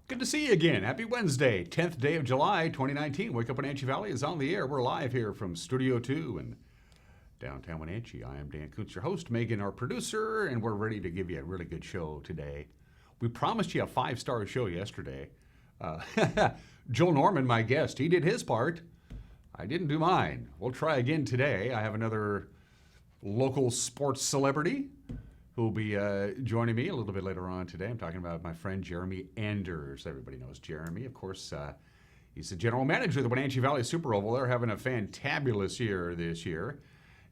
Good to see you again. Happy Wednesday, 10th day of July, 2019. Wake Up Wenatchee Valley is on the air. We're live here from Studio 2 in downtown Wenatchee. I am Dan Kuntz, your host, Megan, our producer, and we're ready to give you a really good show today. We promised you a 5-star show yesterday. Joel Norman, my guest, he did his part. I didn't do mine. We'll try again today. I have another local sports celebrity who will be joining me a little bit later on today. I'm talking about my friend Jeremy Anders. Everybody knows Jeremy. Of course, he's the general manager of the Wenatchee Valley Super Oval. They're having a fantabulous year this year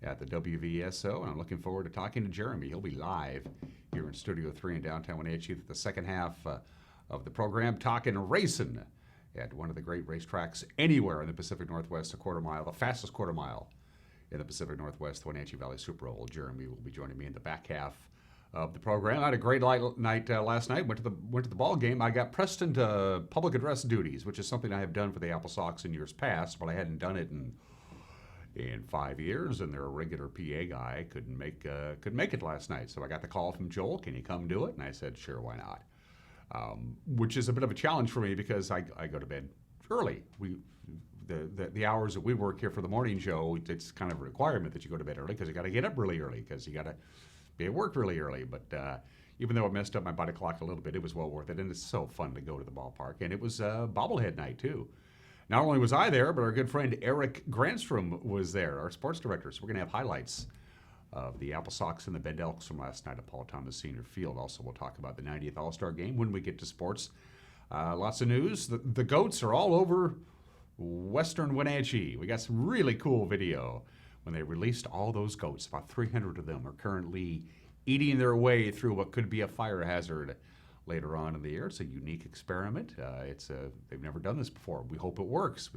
at the WVSO, and I'm looking forward to talking to Jeremy. He'll be live here in Studio 3 in downtown Wenatchee at the second half of the program, talking racing at one of the great racetracks anywhere in the Pacific Northwest, a quarter mile, the fastest quarter mile in the Pacific Northwest, the Wenatchee Valley Super Oval. Jeremy will be joining me in the back half of the program. I had a great night last night. Went to the ball game. I got pressed into public address duties, which is something I have done for the Apple Sox in years past, but I hadn't done it in 5 years. And their regular PA guy couldn't make it last night. So I got the call from Joel. Can you come do it? And I said, sure, why not? Which is a bit of a challenge for me because I go to bed early. The hours that we work here for the morning show, it's kind of a requirement that you go to bed early because you got to get up really early because you got to be at work really early. But even though it messed up my body clock a little bit, it was well worth it, and it's so fun to go to the ballpark. And it was bobblehead night too. Not only was I there, but our good friend Eric Granstrom was there, our sports director. So we're going to have highlights of the Apple Sox and the Bend Elks from last night at Paul Thomas Senior Field. Also, we'll talk about the 90th All-Star Game when we get to sports. Lots of news. The goats are all over Western Wenatchee. We got some really cool video when they released all those goats. About 300 of them are currently eating their way through what could be a fire hazard later on in the year. It's a unique experiment. They've never done this before. We hope it works.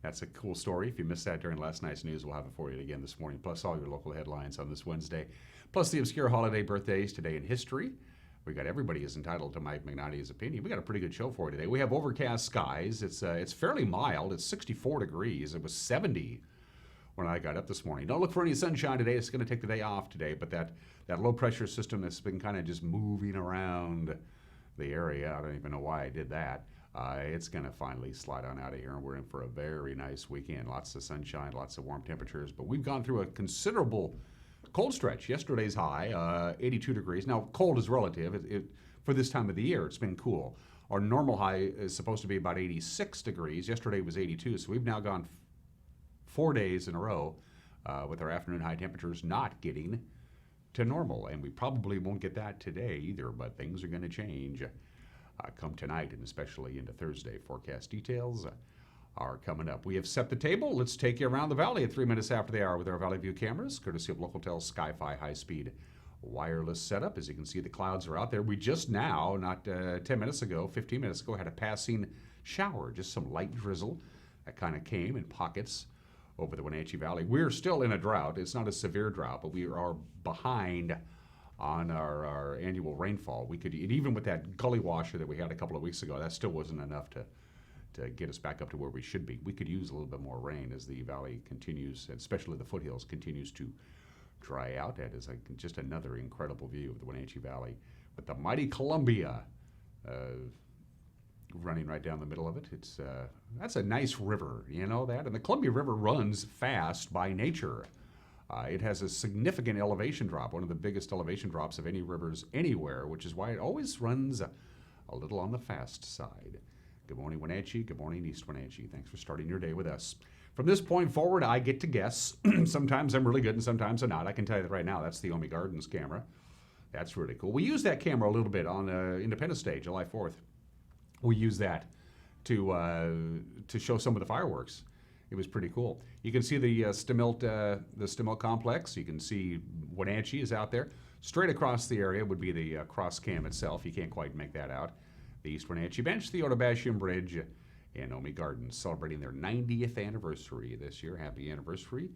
That's a cool story. If you missed that during last night's news, we'll have it for you again this morning, plus all your local headlines on this Wednesday, plus the obscure holiday birthdays today in history. We got everybody is entitled to Mike Magnotti's opinion. We got a pretty good show for you today. We have overcast skies. It's fairly mild. It's 64 degrees. It was 70 when I got up this morning. Don't look for any sunshine today. It's going to take the day off today, but that low pressure system that's been kind of just moving around the area, I don't even know why I did that. It's going to finally slide on out of here, and we're in for a very nice weekend. Lots of sunshine, lots of warm temperatures, but we've gone through a considerable cold stretch. Yesterday's high, 82 degrees. Now, cold is relative. For this time of the year, it's been cool. Our normal high is supposed to be about 86 degrees. Yesterday was 82, so we've now gone 4 days in a row with our afternoon high temperatures not getting to normal. And we probably won't get that today either, but things are going to change come tonight and especially into Thursday. Forecast details are coming up. We have set the table. Let's take you around the valley at 3 minutes after the hour with our Valley View cameras, courtesy of Localtel's Sky-Fi high-speed wireless setup. As you can see, the clouds are out there. We just now, not 15 minutes ago, had a passing shower, just some light drizzle that kind of came in pockets over the Wenatchee Valley. We're still in a drought. It's not a severe drought, but we are behind on our annual rainfall. Even with that gully washer that we had a couple of weeks ago, that still wasn't enough to get us back up to where we should be. We could use a little bit more rain as the valley continues, especially the foothills, continues to dry out. That is just another incredible view of the Wenatchee Valley with the mighty Columbia running right down the middle of it. That's a nice river, you know that? And the Columbia River runs fast by nature. It has a significant elevation drop, one of the biggest elevation drops of any rivers anywhere, which is why it always runs a little on the fast side. Good morning, Wenatchee. Good morning, East Wenatchee. Thanks for starting your day with us. From this point forward, I get to guess. Sometimes I'm really good and sometimes I'm not. I can tell you that right now. That's the Omi Gardens camera. That's really cool. We used that camera a little bit on Independence Day, July 4th. We used that to show some of the fireworks. It was pretty cool. You can see the Stemilt complex. You can see Wenatchee is out there. Straight across the area would be the cross cam itself. You can't quite make that out. The East Wenatchee Bench, the Otobashian Bridge, and Omi Gardens celebrating their 90th anniversary this year. Happy anniversary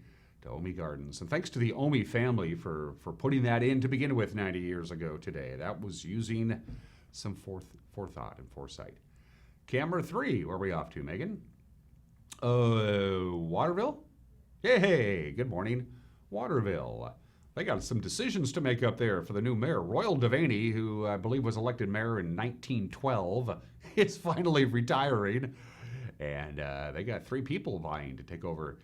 to Omi Gardens. And thanks to the Omi family for putting that in to begin with 90 years ago today. That was using some forethought and foresight. Camera 3, where are we off to, Megan? Waterville? Hey, good morning, Waterville. They got some decisions to make up there for the new mayor. Royal Devaney, who I believe was elected mayor in 1912, is finally retiring. And they got 3 people vying to take over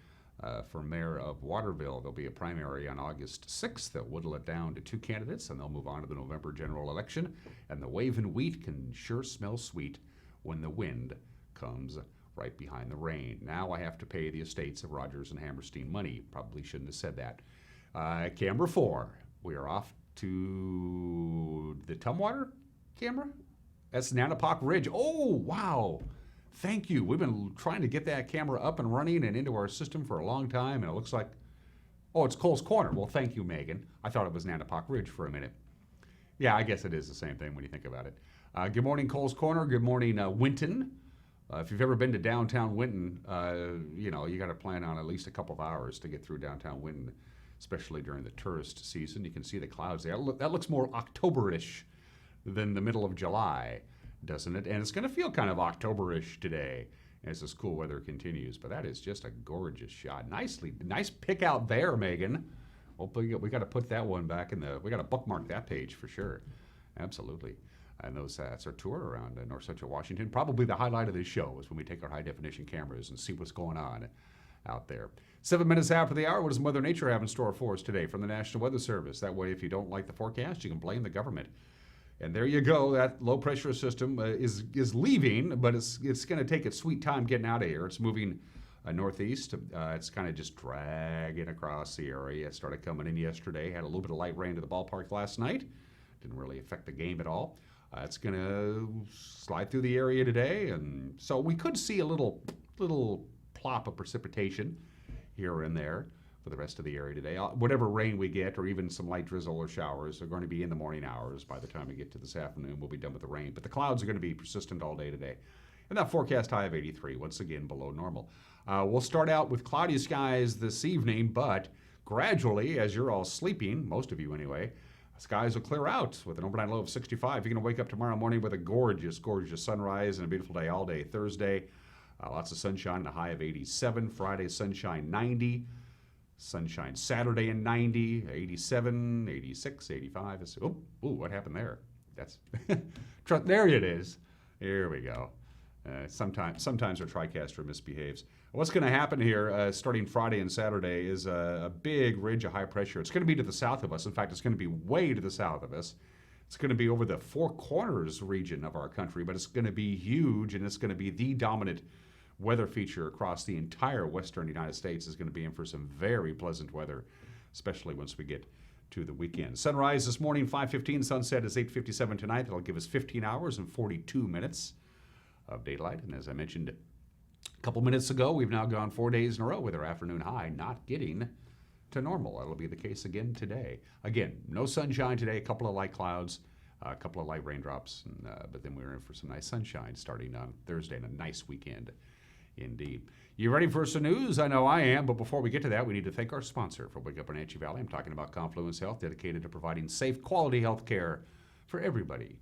for mayor of Waterville. There'll be a primary on August 6th. They'll whittle it down to 2 candidates, and they'll move on to the November general election. And the waving wheat can sure smell sweet when the wind comes right behind the rain. Now I have to pay the estates of Rogers and Hammerstein money. Probably shouldn't have said that. Camera 4. We are off to the Tumwater camera. That's Nanapoc Ridge. Oh, wow. Thank you. We've been trying to get that camera up and running and into our system for a long time, and it looks like, oh, it's Cole's Corner. Well, thank you, Megan. I thought it was Nanapoc Ridge for a minute. Yeah, I guess it is the same thing when you think about it. Good morning, Cole's Corner. Good morning, Winton. If you've ever been to downtown Winton, you got to plan on at least a couple of hours to get through downtown Winton, especially during the tourist season. You can see the clouds there. That looks more October-ish than the middle of July, doesn't it? And it's going to feel kind of October-ish today as this cool weather continues. But that is just a gorgeous shot. Nice pick out there, Megan. Hopefully we got to put that one back we got to bookmark that page for sure. Absolutely. And that's our tour around North Central Washington. Probably the highlight of this show is when we take our high-definition cameras and see what's going on out there. 7 minutes after the hour, what does Mother Nature have in store for us today from the National Weather Service? That way, if you don't like the forecast, you can blame the government. And there you go. That low-pressure system is leaving, but it's going to take its sweet time getting out of here. It's moving northeast. It's kind of just dragging across the area. It started coming in yesterday. Had a little bit of light rain to the ballpark last night. Didn't really affect the game at all. It's going to slide through the area today, and so we could see a little plop of precipitation here and there for the rest of the area today. Whatever rain we get, or even some light drizzle or showers, are going to be in the morning hours. By the time we get to this afternoon, we'll be done with the rain. But the clouds are going to be persistent all day today. And that forecast high of 83, once again below normal. We'll start out with cloudy skies this evening, but gradually, as you're all sleeping, most of you anyway, skies will clear out with an overnight low of 65. You're going to wake up tomorrow morning with a gorgeous, gorgeous sunrise and a beautiful day all day Thursday. Lots of sunshine and a high of 87. Friday, sunshine 90. Sunshine Saturday in 90, 87, 86, 85. Ooh, what happened there? That's there it is. Here we go. Sometimes our TriCaster misbehaves. What's going to happen here starting Friday and Saturday is a big ridge of high pressure. It's going to be to the south of us. In fact, it's going to be way to the south of us. It's going to be over the Four Corners region of our country, but it's going to be huge, and it's going to be the dominant weather feature across the entire western United States. Is going to be in for some very pleasant weather, especially once we get to the weekend. Sunrise this morning, 5:15. Sunset is 8:57 tonight. That'll give us 15 hours and 42 minutes of daylight. And as I mentioned a couple minutes ago, we've now gone 4 days in a row with our afternoon high not getting to normal. That'll be the case again today. Again, no sunshine today, a couple of light clouds, a couple of light raindrops, but then we're in for some nice sunshine starting on Thursday and a nice weekend indeed. You ready for some news? I know I am, but before we get to that, we need to thank our sponsor for Wake Up Wenatchee Valley. I'm talking about Confluence Health, dedicated to providing safe, quality health care for everybody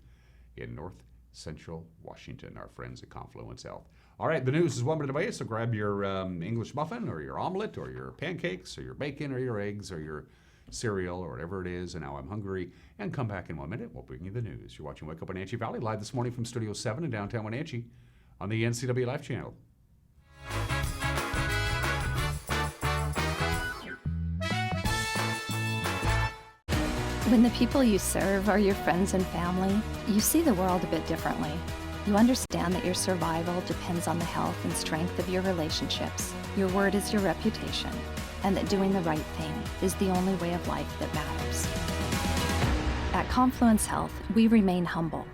in North Central Washington, our friends at Confluence Health. All right, the news is 1 minute away, so grab your English muffin or your omelet or your pancakes or your bacon or your eggs or your cereal or whatever it is, and now I'm hungry, and come back in 1 minute. We'll bring you the news. You're watching Wake Up Wenatchee Valley live this morning from Studio 7 in downtown Wenatchee on the NCW Life Channel. When the people you serve are your friends and family, you see the world a bit differently. You understand that your survival depends on the health and strength of your relationships. Your word is your reputation, and that doing the right thing is the only way of life that matters. At Confluence Health, we remain humble.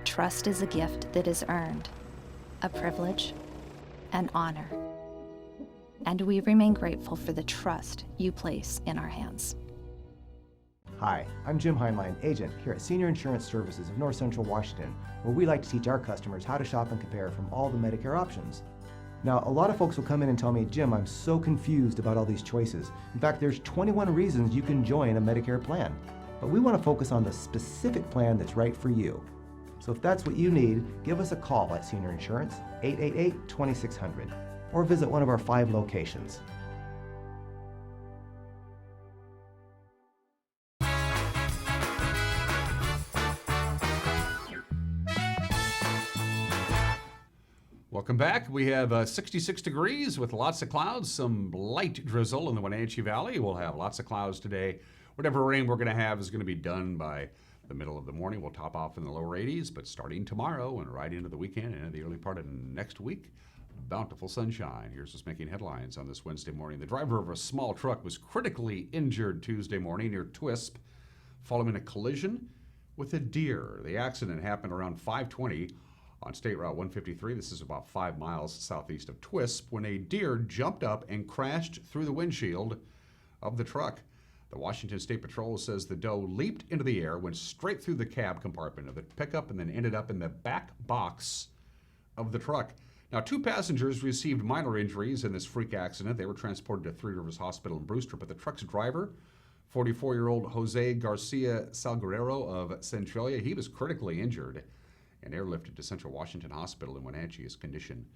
Trust is a gift that is earned, a privilege, an honor. And we remain grateful for the trust you place in our hands. Hi, I'm Jim Heinlein, agent here at Senior Insurance Services of North Central Washington, where we like to teach our customers how to shop and compare from all the Medicare options. Now, a lot of folks will come in and tell me, Jim, I'm so confused about all these choices. In fact, there's 21 reasons you can join a Medicare plan. But we want to focus on the specific plan that's right for you. So if that's what you need, give us a call at Senior Insurance, 888-2600, or visit one of our 5 locations. Welcome back. We have 66 degrees with lots of clouds, some light drizzle in the Wenatchee Valley. We'll have lots of clouds today. Whatever rain we're going to have is going to be done by the middle of the morning. We'll top off in the lower 80s, but starting tomorrow and right into the weekend and into the early part of next week, bountiful sunshine. Here's what's making headlines on this Wednesday morning. The driver of a small truck was critically injured Tuesday morning near Twisp following a collision with a deer. The accident happened around 5:20 on State Route 153. This is about 5 miles southeast of Twisp when a deer jumped up and crashed through the windshield of the truck. The Washington State Patrol says the doe leaped into the air, went straight through the cab compartment of the pickup, and then ended up in the back box of the truck. Now, 2 passengers received minor injuries in this freak accident. They were transported to Three Rivers Hospital in Brewster, but the truck's driver, 44-year-old Jose Garcia Salguero of Centralia, he was critically injured and airlifted to Central Washington Hospital in Wenatchee. His condition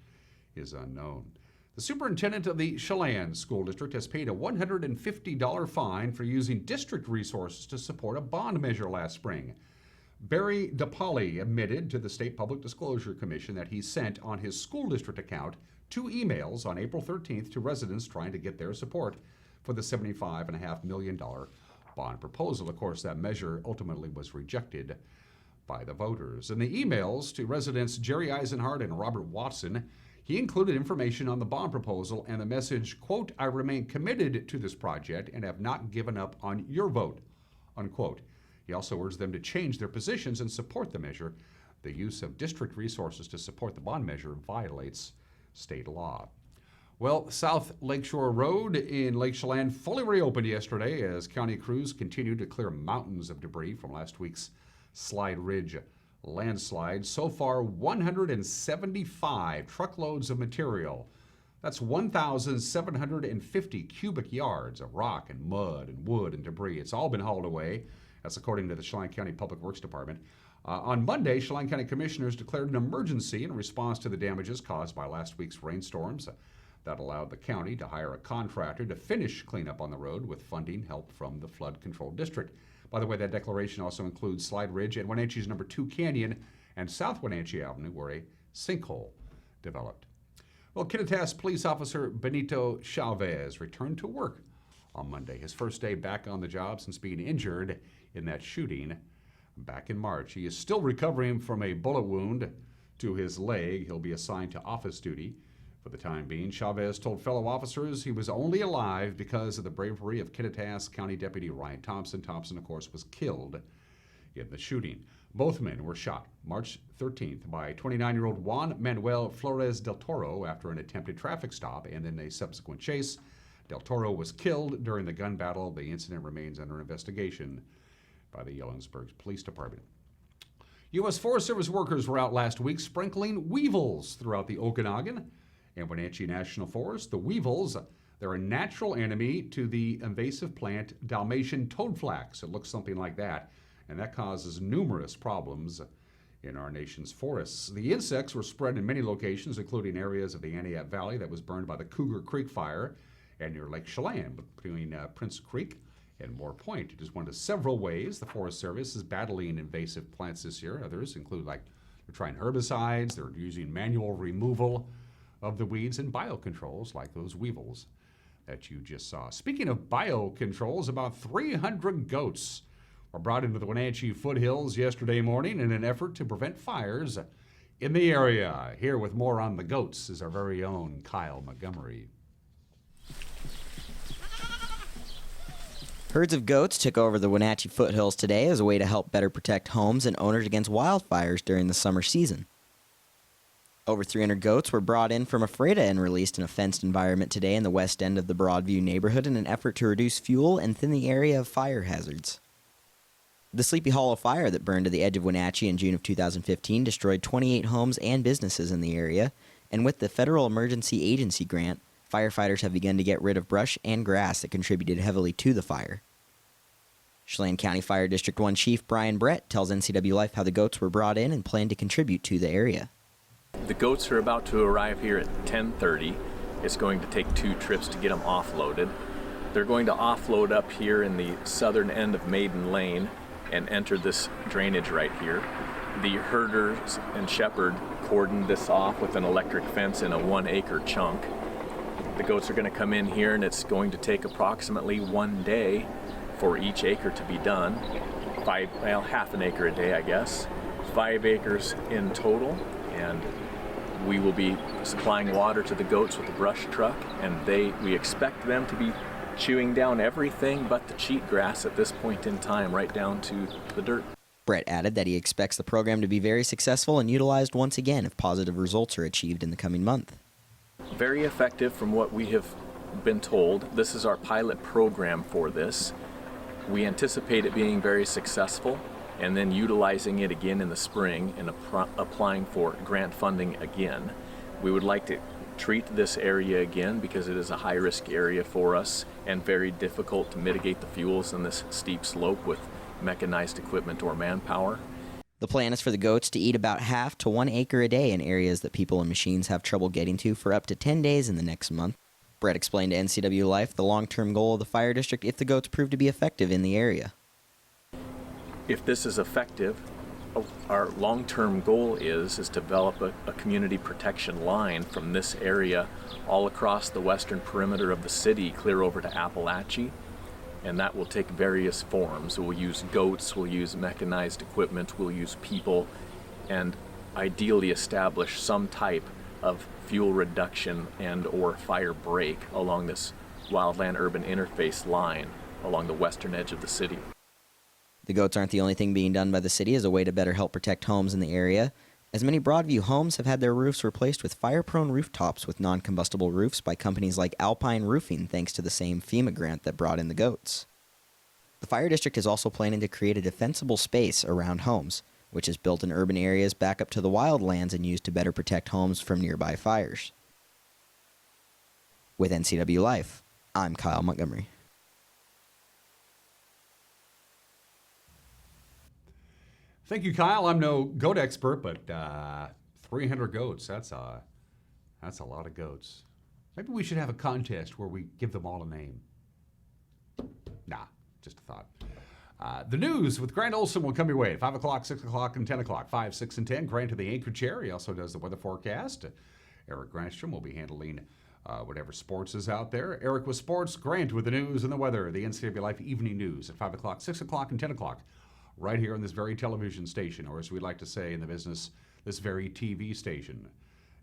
is unknown. The superintendent of the Chelan School District has paid a $150 fine for using district resources to support a bond measure last spring. Barry DePauli admitted to the State Public Disclosure Commission that he sent on his school district account 2 emails on April 13th to residents trying to get their support for the $75.5 million bond proposal. Of course, that measure ultimately was rejected by the voters. In the emails to residents Jerry Eisenhardt and Robert Watson, he included information on the bond proposal and the message, quote, "I remain committed to this project and have not given up on your vote," unquote. He also urged them to change their positions and support the measure. The use of district resources to support the bond measure violates state law. Well, South Lakeshore Road in Lake Chelan fully reopened yesterday as county crews continued to clear mountains of debris from last week's Slide Ridge landslide. So far, 175 truckloads of material. That's 1,750 cubic yards of rock and mud and wood and debris. It's all been hauled away. That's according to the Chelan County Public Works Department. On Monday, Chelan County commissioners declared an emergency in response to the damages caused by last week's rainstorms. That allowed the county to hire a contractor to finish cleanup on the road with funding help from the Flood Control District. By the way, that declaration also includes Slide Ridge and Wenatchee's number 2 Canyon and South Wenatchee Avenue, where a sinkhole developed. Well, Kittitas Police Officer Benito Chavez returned to work on Monday, his first day back on the job since being injured in that shooting back in March. He is still recovering from a bullet wound to his leg. He'll be assigned to office duty for the time being. Chavez told fellow officers he was only alive because of the bravery of Kittitas County Deputy Ryan Thompson. Thompson, of course, was killed in the shooting. Both men were shot March 13th by 29-year-old Juan Manuel Flores del Toro after an attempted traffic stop and in a subsequent chase. Del Toro was killed during the gun battle. The incident remains under investigation by the Ellensburg Police Department. U.S. Forest Service workers were out last week sprinkling weevils throughout the Okanagan and Wenatchee National Forest. The weevils, they're a natural enemy to the invasive plant Dalmatian toadflax. It looks something like that, and that causes numerous problems in our nation's forests. The insects were spread in many locations, including areas of the Anayatt Valley that was burned by the Cougar Creek fire and near Lake Chelan between Prince Creek and Moore Point. It is one of several ways the Forest Service is battling invasive plants this year. Others include, like, they're trying herbicides, they're using manual removal of the weeds, and biocontrols like those weevils that you just saw. Speaking of biocontrols, about 300 goats were brought into the Wenatchee foothills yesterday morning in an effort to prevent fires in the area. Here with more on the goats is our very own Kyle Montgomery. Herds of goats took over the Wenatchee foothills today as a way to help better protect homes and owners against wildfires during the summer season. Over 300 goats were brought in from Ephrata and released in a fenced environment today in the west end of the Broadview neighborhood in an effort to reduce fuel and thin the area of fire hazards. The Sleepy Hollow fire that burned to the edge of Wenatchee in June of 2015 destroyed 28 homes and businesses in the area, and with the Federal Emergency Agency grant, firefighters have begun to get rid of brush and grass that contributed heavily to the fire. Chelan County Fire District 1 Chief Brian Brett tells NCW Life how the goats were brought in and plan to contribute to the area. The goats are about to arrive here at 10:30. It's going to take 2 trips to get them offloaded. They're going to offload up here in the southern end of Maiden Lane and enter this drainage right here. The herders and shepherd cordoned this off with an electric fence in a 1 acre chunk. The goats are going to come in here, and it's going to take approximately 1 day for each acre to be done. Half an acre a day, I guess. 5 acres in total, and we will be supplying water to the goats with a brush truck, and we expect them to be chewing down everything but the cheatgrass at this point in time, right down to the dirt. Brett added that he expects the program to be very successful and utilized once again if positive results are achieved in the coming month. Very effective from what we have been told. This is our pilot program for this. We anticipate it being very successful and then utilizing it again in the spring and applying for grant funding again. We would like to treat this area again because it is a high-risk area for us and very difficult to mitigate the fuels in this steep slope with mechanized equipment or manpower. The plan is for the goats to eat about half to 1 acre a day in areas that people and machines have trouble getting to for up to 10 days in the next month. Brett explained to NCW Life the long-term goal of the fire district if the goats prove to be effective in the area. If this is effective, our long-term goal is to develop a community protection line from this area all across the western perimeter of the city, clear over to Appalachia, and that will take various forms. We'll use goats, we'll use mechanized equipment, we'll use people, and ideally establish some type of fuel reduction and or fire break along this wildland-urban interface line along the western edge of the city. The goats aren't the only thing being done by the city as a way to better help protect homes in the area, as many Broadview homes have had their roofs replaced with fire-prone rooftops with non-combustible roofs by companies like Alpine Roofing, thanks to the same FEMA grant that brought in the goats. The fire district is also planning to create a defensible space around homes, which is built in urban areas back up to the wildlands and used to better protect homes from nearby fires. With NCW Life, I'm Kyle Montgomery. Thank you, Kyle. I'm no goat expert, but 300 goats, that's a lot of goats. Maybe we should have a contest where we give them all a name. Nah, just a thought. The news with Grant Olson will come your way. 5 o'clock, 6 o'clock, and 10 o'clock. 5, 6, and 10. Grant to the anchor chair. He also does the weather forecast. Eric Granstrom will be handling whatever sports is out there. Eric with sports, Grant with the news and the weather. The NCW Life Evening News at 5 o'clock, 6 o'clock, and 10 o'clock. Right here on this very television station, or as we like to say in the business, this very TV station.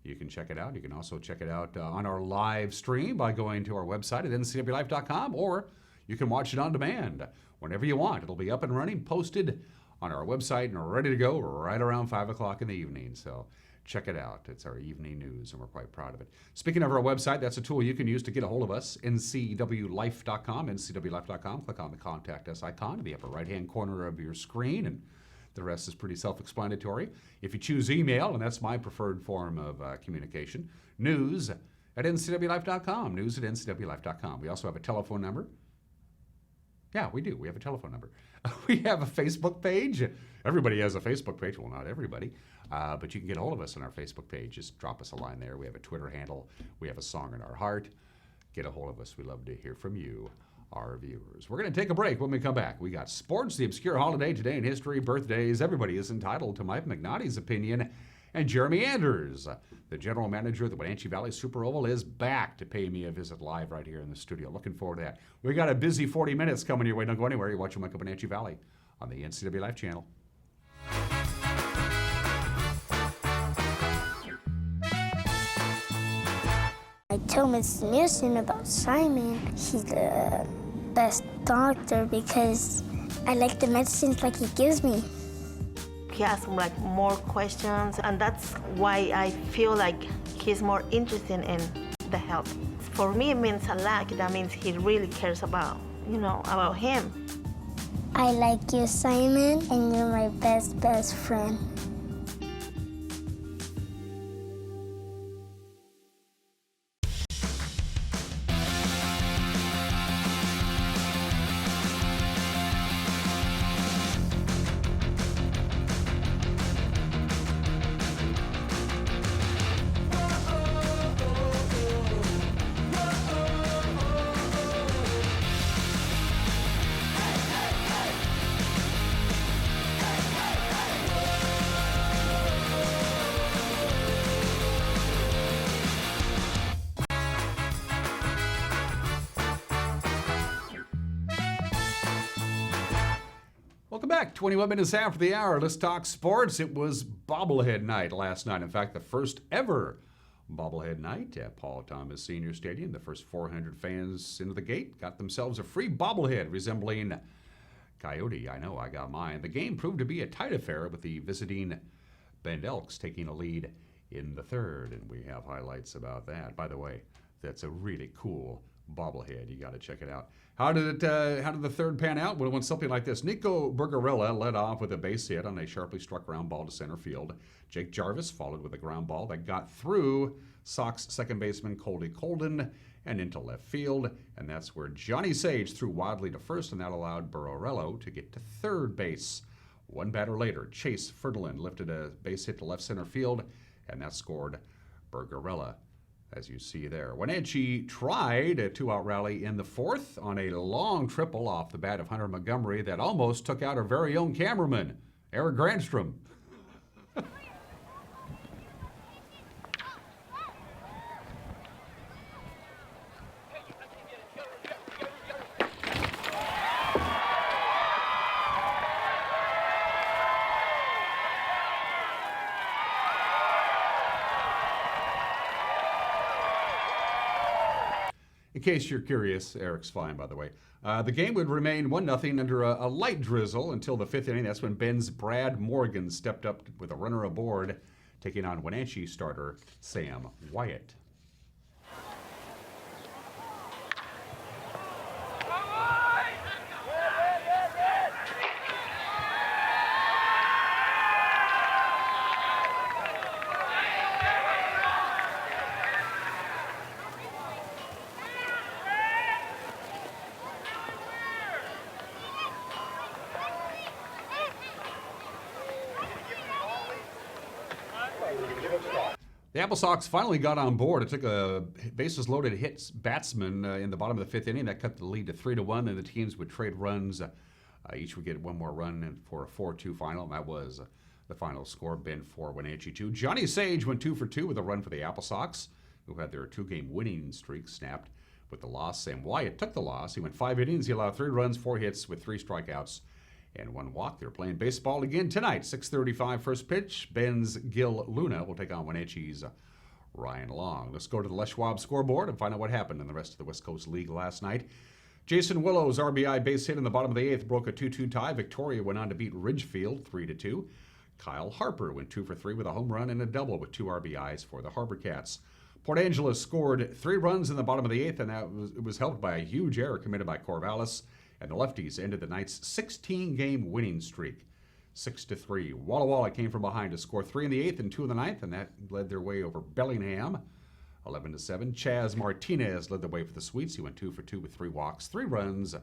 You can check it out. You can also check it out on our live stream by going to our website at ncwlife.com, or you can watch it on demand whenever you want. It'll be up and running, posted on our website, and ready to go right around 5 o'clock in the evening. So check it out. It's our evening news, and we're quite proud of it. Speaking of our website, that's a tool you can use to get a hold of us, ncwlife.com, ncwlife.com. Click on the Contact Us icon in the upper right-hand corner of your screen, and the rest is pretty self-explanatory. If you choose email, and that's my preferred form of communication, news at ncwlife.com, news at ncwlife.com. We also have a telephone number. Yeah, we do. We have a telephone number. We have a Facebook page. Everybody has a Facebook page. Well, not everybody. But you can get a hold of us on our Facebook page. Just drop us a line there. We have a Twitter handle. We have a song in our heart. Get a hold of us. We love to hear from you, our viewers. We're going to take a break. When we come back, we got sports, the obscure holiday, today in history, birthdays. Everybody is entitled to Mike McNaughty's opinion. And Jeremy Anders, the general manager of the Wenatchee Valley Super Oval, is back to pay me a visit live right here in the studio. Looking forward to that. We got a busy 40 minutes coming your way. Don't go anywhere. You're watching Mike up Wenatchee Valley on the NCW Life channel. I told Mrs. Nielsen about Simon. He's the best doctor because I like the medicines like he gives me. He asks like more questions, and that's why I feel like he's more interested in the health. For me, it means a lot. That means he really cares about, about him. I like you, Simon, and you're my best friend. Welcome back. 21 minutes after the hour. Let's talk sports. It was bobblehead night last night. In fact, the first ever bobblehead night at Paul Thomas Senior Stadium. The first 400 fans into the gate got themselves a free bobblehead resembling Coyote. I know, I got mine. The game proved to be a tight affair with the visiting Bend Elks taking a lead in the third, and we have highlights about that. By the way, that's a really cool bobblehead. You got to check it out. How did the third pan out? Well, it went something like this. Nico Bergarella led off with a base hit on a sharply struck ground ball to center field. Jake Jarvis followed with a ground ball that got through Sox second baseman Coldy Colden and into left field, and that's where Johnny Sage threw wildly to first, and that allowed Bergarello to get to third base. One batter later, Chase Ferdinand lifted a base hit to left center field, and that scored Bergarella, as you see there. Wenatchee tried a two-out rally in the fourth on a long triple off the bat of Hunter Montgomery that almost took out our very own cameraman, Eric Grandstrom. In case you're curious, Eric's fine, by the way. The game would remain 1-0 under a light drizzle until the fifth inning. That's when Ben's Brad Morgan stepped up with a runner aboard, taking on Wenatchee starter Sam Wyatt. The Apple Sox finally got on board. It took a bases-loaded hit batsman in the bottom of the fifth inning. That cut the lead to 3-1, and the teams would trade runs. Each would get one more run for a 4-2 final, and that was the final score. Bend 4, Wenatchee 2. Johnny Sage went 2 for 2 with a run for the Apple Sox, who had their two-game winning streak snapped with the loss. Sam Wyatt took the loss. He went 5 innings. He allowed 3 runs, 4 hits with 3 strikeouts, and 1 walk. They're playing baseball again tonight. 6:35 first pitch. Ben's Gil Luna will take on Wenatchee's Ryan Long. Let's go to the Les Schwab scoreboard and find out what happened in the rest of the West Coast League last night. Jason Willow's RBI base hit in the bottom of the 8th broke a 2-2 tie. Victoria went on to beat Ridgefield 3-2. Kyle Harper went 2 for 3 with a home run and a double with 2 RBIs for the Harbor Cats. Port Angeles scored 3 runs in the bottom of the 8th, and it was helped by a huge error committed by Corvallis. And the Lefties ended the night's 16-game winning streak, 6-3. Walla Walla came from behind to score 3 in the 8th and 2 in the 9th, and that led their way over Bellingham, 11-7. Chaz Martinez led the way for the Sweets. He went 2 for 2 with 3 walks, 3 runs,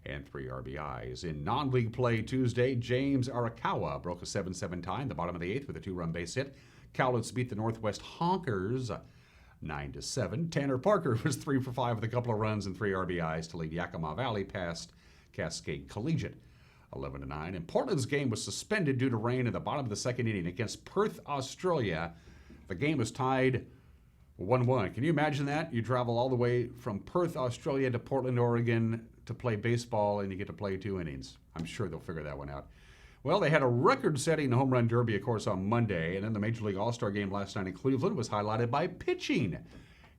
and 3 RBIs. In non-league play Tuesday, James Arakawa broke a 7-7 tie in the bottom of the 8th with a 2-run base hit. Cowlitz beat the Northwest Honkers 9-7. Tanner Parker was 3 for 5 with a couple of runs and 3 RBIs to lead Yakima Valley past Cascade Collegiate 11-9. And Portland's game was suspended due to rain in the bottom of the second inning against Perth, Australia. The game was tied 1-1. Can you imagine that? You travel all the way from Perth, Australia to Portland, Oregon to play baseball, and you get to play 2 innings. I'm sure they'll figure that one out. Well, they had a record-setting home run derby, of course, on Monday, and then the Major League All-Star game last night in Cleveland was highlighted by pitching.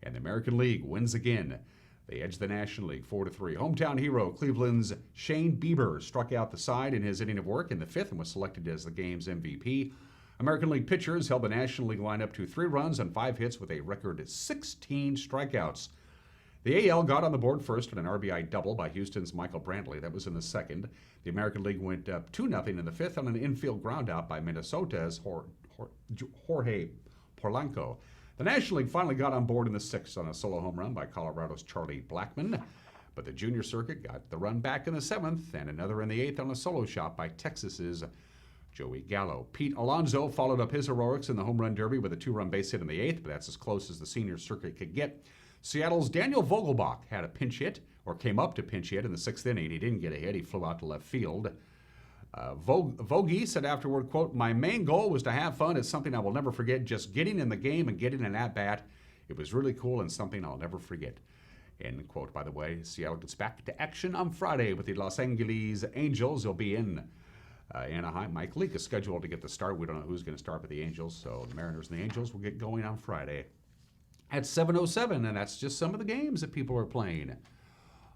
And the American League wins again. They edged the National League 4-3. Hometown hero Cleveland's Shane Bieber struck out the side in his inning of work in the 5th and was selected as the game's MVP. American League pitchers held the National League lineup to 3 runs and 5 hits with a record 16 strikeouts. The AL got on the board first on an RBI double by Houston's Michael Brantley. That was in the 2nd. The American League went up 2-0 in the 5th on an infield groundout by Minnesota's Jorge Polanco. The National League finally got on board in the 6th on a solo home run by Colorado's Charlie Blackmon. But the junior circuit got the run back in the 7th and another in the 8th on a solo shot by Texas's Joey Gallo. Pete Alonso followed up his heroics in the home run derby with a 2-run base hit in the 8th, but that's as close as the senior circuit could get. Seattle's Daniel Vogelbach had a pinch hit, or came up to pinch hit in the 6th inning. He didn't get a hit. He flew out to left field. Vogie said afterward, quote, "My main goal was to have fun. It's something I will never forget. Just getting in the game and getting an at-bat. It was really cool and something I'll never forget." End quote. By the way, Seattle gets back to action on Friday with the Los Angeles Angels. They'll be in Anaheim. Mike Leake is scheduled to get the start. We don't know who's going to start with the Angels, so the Mariners and the Angels will get going on Friday at 7:07, and that's just some of the games that people are playing.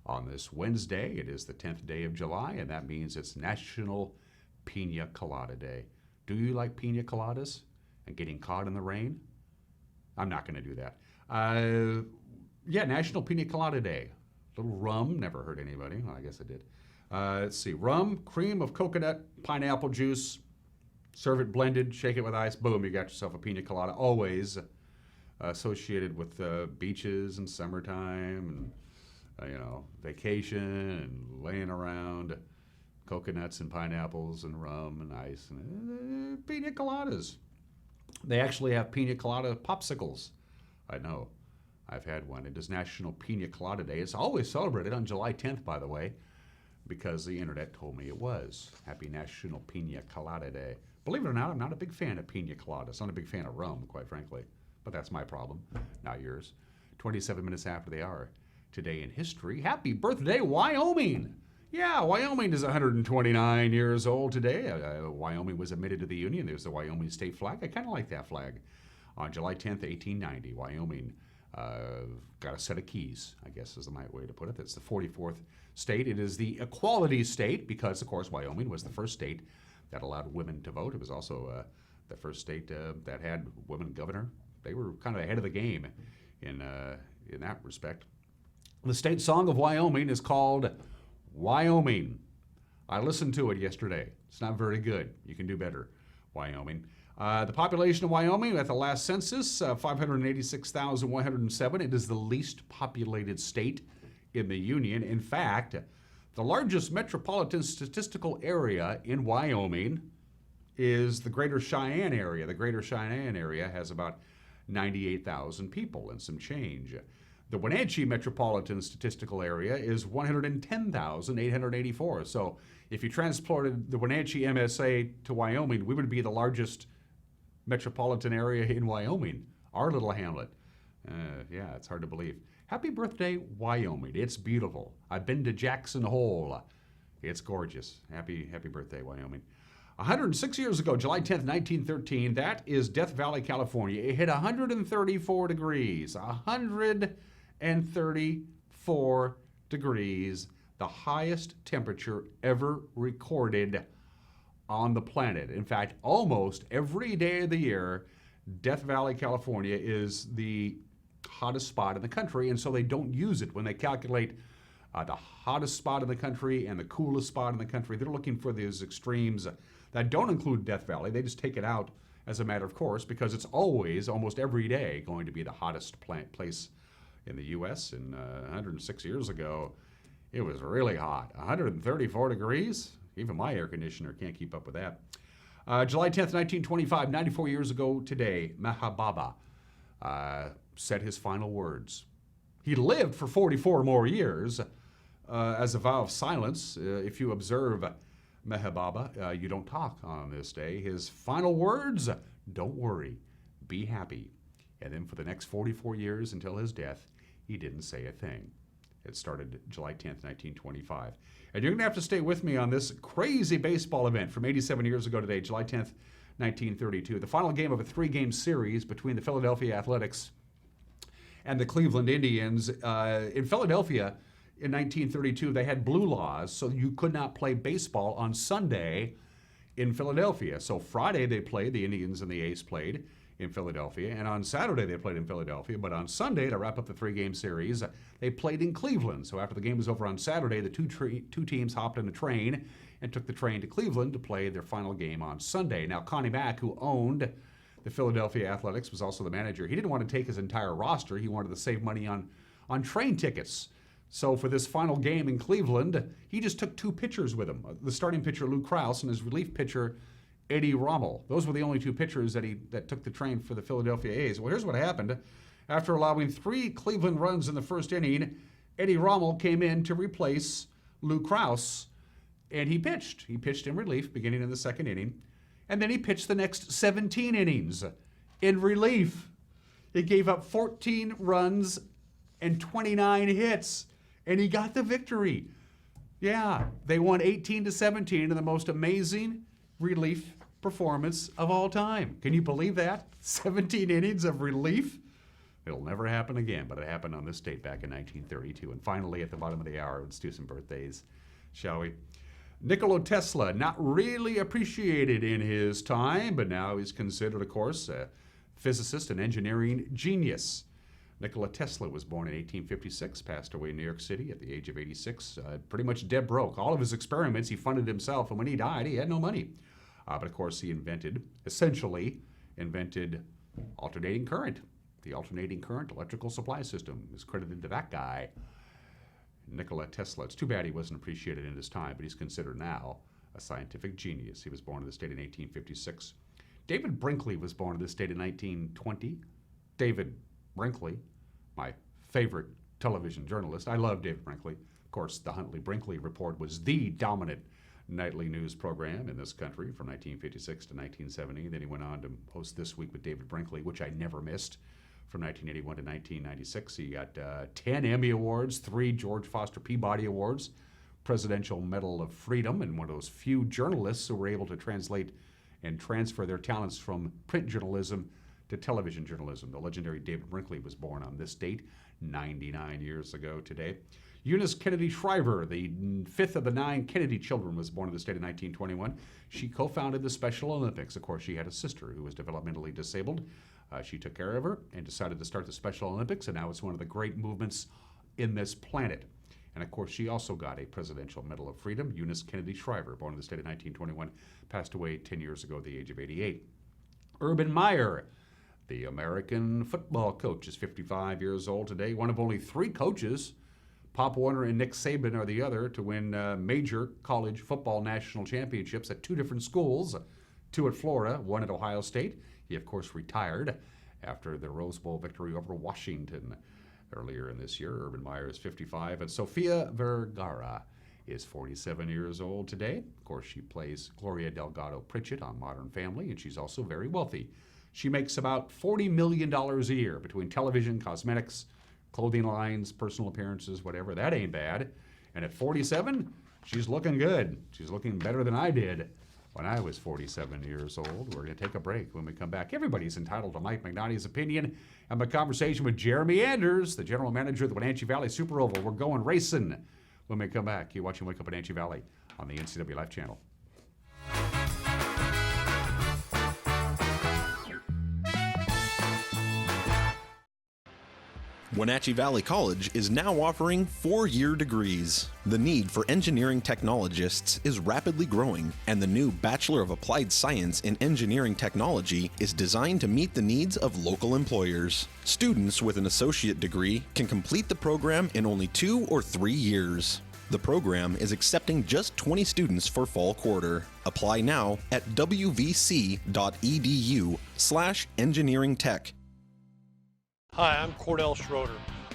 On this Wednesday, it is the 10th day of July, and that means it's National Pina Colada Day. Do you like pina coladas and getting caught in the rain? I'm not going to do that. National Pina Colada Day. Little rum, never hurt anybody. Well, I guess I did. Let's see, rum, cream of coconut, pineapple juice, serve it blended, shake it with ice, boom, you got yourself a pina colada. Always associated with beaches and summertime and, vacation and laying around, coconuts and pineapples and rum and ice and pina coladas. They actually have pina colada popsicles. I know. I've had one. It is National Pina Colada Day. It's always celebrated on July 10th, by the way, because the internet told me it was. Happy National Pina Colada Day. Believe it or not, I'm not a big fan of pina coladas. I'm not a big fan of rum, quite frankly. But that's my problem, not yours. 27 minutes after the hour. Today in history, happy birthday, Wyoming! Yeah, Wyoming is 129 years old today. Wyoming was admitted to the Union. There's the Wyoming state flag. I kind of like that flag. On July 10th, 1890, Wyoming got a set of keys, I guess is the right way to put it. That's the 44th state. It is the equality state because, of course, Wyoming was the first state that allowed women to vote. It was also the first state that had women governor. They were kind of ahead of the game in that respect. The state song of Wyoming is called Wyoming. I listened to it yesterday. It's not very good. You can do better, Wyoming. The population of Wyoming at the last census, 586,107. It is the least populated state in the Union. In fact, the largest metropolitan statistical area in Wyoming is the Greater Cheyenne area. The Greater Cheyenne area has about 98,000 people and some change. The Wenatchee Metropolitan Statistical Area is 110,884. So if you transported the Wenatchee MSA to Wyoming, we would be the largest metropolitan area in Wyoming, our little hamlet. It's hard to believe. Happy birthday, Wyoming. It's beautiful. I've been to Jackson Hole. It's gorgeous. Happy birthday, Wyoming. 106 years ago, July 10th, 1913, that is Death Valley, California. It hit 134 degrees. 134 degrees, the highest temperature ever recorded on the planet. In fact, almost every day of the year, Death Valley, California is the hottest spot in the country, and so they don't use it when they calculate the hottest spot in the country and the coolest spot in the country. They're looking for these extremes that don't include Death Valley. They just take it out as a matter of course because it's always, almost every day, going to be the hottest place in the U.S. And 106 years ago, it was really hot. 134 degrees? Even my air conditioner can't keep up with that. July 10th, 1925, 94 years ago today, Meher said his final words. He lived for 44 more years as a vow of silence. If you observe Meher you don't talk on this day. His final words, don't worry, be happy. And then for the next 44 years until his death, he didn't say a thing. It started July 10th, 1925. And you're going to have to stay with me on this crazy baseball event from 87 years ago today, July 10th, 1932. The final game of a 3-game series between the Philadelphia Athletics and the Cleveland Indians. In Philadelphia, in 1932, they had blue laws, so you could not play baseball on Sunday in Philadelphia. So Friday they played, the Indians and the A's played in Philadelphia, and on Saturday they played in Philadelphia, but on Sunday, to wrap up the 3-game series, they played in Cleveland. So after the game was over on Saturday, the two teams hopped in a train and took the train to Cleveland to play their final game on Sunday. Now, Connie Mack, who owned the Philadelphia Athletics, was also the manager. He didn't want to take his entire roster. He wanted to save money on train tickets. So for this final game in Cleveland, he just took 2 pitchers with him. The starting pitcher, Lou Krause, and his relief pitcher, Eddie Rommel. Those were the only 2 pitchers that took the train for the Philadelphia A's. Well, here's what happened. After allowing 3 Cleveland runs in the first inning, Eddie Rommel came in to replace Lou Krause, and he pitched. He pitched in relief beginning in the second inning, and then he pitched the next 17 innings in relief. He gave up 14 runs and 29 hits, and he got the victory. Yeah, they won 18-17 in the most amazing relief performance of all time. Can you believe that? 17 innings of relief? It'll never happen again, but it happened on this date back in 1932. And finally, at the bottom of the hour, let's do some birthdays, shall we? Nikola Tesla, not really appreciated in his time, but now he's considered, of course, a physicist and engineering genius. Nikola Tesla was born in 1856, passed away in New York City at the age of 86, pretty much dead broke. All of his experiments he funded himself, and when he died, he had no money. But of course, he essentially invented alternating current. The alternating current electrical supply system is credited to that guy, Nikola Tesla. It's too bad he wasn't appreciated in his time, but he's considered now a scientific genius. He was born in this state in 1856. David Brinkley was born in this state in 1920. David Brinkley, my favorite television journalist. I love David Brinkley. Of course, the Huntley-Brinkley Report was the dominant nightly news program in this country from 1956 to 1970. Then he went on to host This Week with David Brinkley, which I never missed. From 1981 to 1996, he got 10 Emmy Awards, 3 George Foster Peabody Awards, Presidential Medal of Freedom, and one of those few journalists who were able to translate and transfer their talents from print journalism to television journalism. The legendary David Brinkley was born on this date, 99 years ago today. Eunice Kennedy Shriver, the 5th of the 9 Kennedy children, was born in the state in 1921. She co-founded the Special Olympics. Of course, she had a sister who was developmentally disabled. She took care of her and decided to start the Special Olympics, and now it's one of the great movements in this planet. And of course, she also got a Presidential Medal of Freedom. Eunice Kennedy Shriver, born in the state in 1921, passed away 10 years ago at the age of 88. Urban Meyer, the American football coach, is 55 years old today. One of only 3 coaches, Pop Warner and Nick Saban are the other, to win major college football national championships at 2 different schools, 2 at Florida, 1 at Ohio State. He, of course, retired after the Rose Bowl victory over Washington earlier in this year. Urban Meyer is 55, and Sofia Vergara is 47 years old today. Of course, she plays Gloria Delgado Pritchett on Modern Family, and she's also very wealthy. She makes about $40 million a year between television, cosmetics, clothing lines, personal appearances, whatever. That ain't bad. And at 47, she's looking good. She's looking better than I did when I was 47 years old. We're going to take a break. When we come back, everybody's entitled to Mike McNally's opinion. And my conversation with Jeremy Anders, the general manager of the Wenatchee Valley Super Oval. We're going racing. When we come back, you're watching Wake Up Wenatchee Valley on the NCW Life Channel. Wenatchee Valley College is now offering 4-year degrees. The need for engineering technologists is rapidly growing, and the new Bachelor of Applied Science in Engineering Technology is designed to meet the needs of local employers. Students with an associate degree can complete the program in only 2 or 3 years. The program is accepting just 20 students for fall quarter. Apply now at wvc.edu/engineeringtech. Hi, I'm Cordell Schroeder,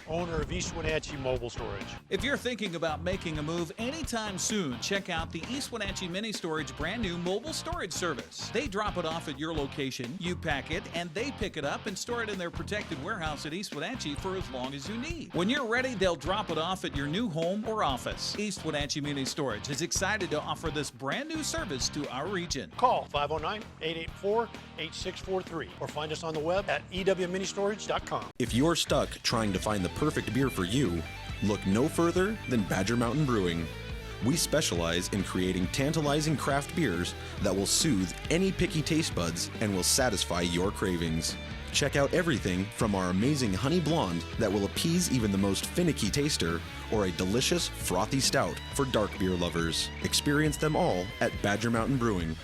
owner of East Wenatchee Mobile Storage. If you're thinking about making a move anytime soon, check out the East Wenatchee Mini Storage brand new mobile storage service. They drop it off at your location, you pack it, and they pick it up and store it in their protected warehouse at East Wenatchee for as long as you need. When you're ready, they'll drop it off at your new home or office. East Wenatchee Mini Storage is excited to offer this brand new service to our region. Call 509-884-8643 or find us on the web at ewministorage.com. If you're stuck trying to find the perfect beer for you, look no further than Badger Mountain Brewing. We specialize in creating tantalizing craft beers that will soothe any picky taste buds and will satisfy your cravings. Check out everything from our amazing honey blonde that will appease even the most finicky taster, or a delicious frothy stout for dark beer lovers. Experience them all at Badger Mountain Brewing.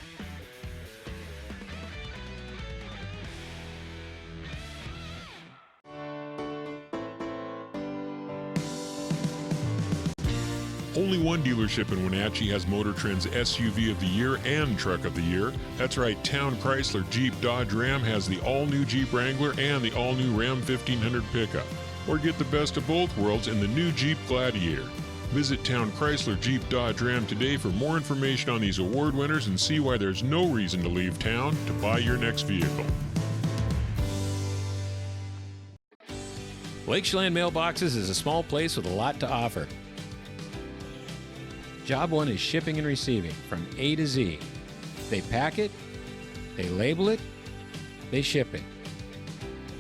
Only one dealership in Wenatchee has Motor Trend's SUV of the Year and Truck of the Year. That's right, Town Chrysler Jeep Dodge Ram has the all-new Jeep Wrangler and the all-new Ram 1500 pickup. Or get the best of both worlds in the new Jeep Gladiator. Visit Town Chrysler Jeep Dodge Ram today for more information on these award winners and see why there's no reason to leave town to buy your next vehicle. Lakeshland Mailboxes is a small place with a lot to offer. Job one is shipping and receiving from A to Z. They pack it, they label it, they ship it.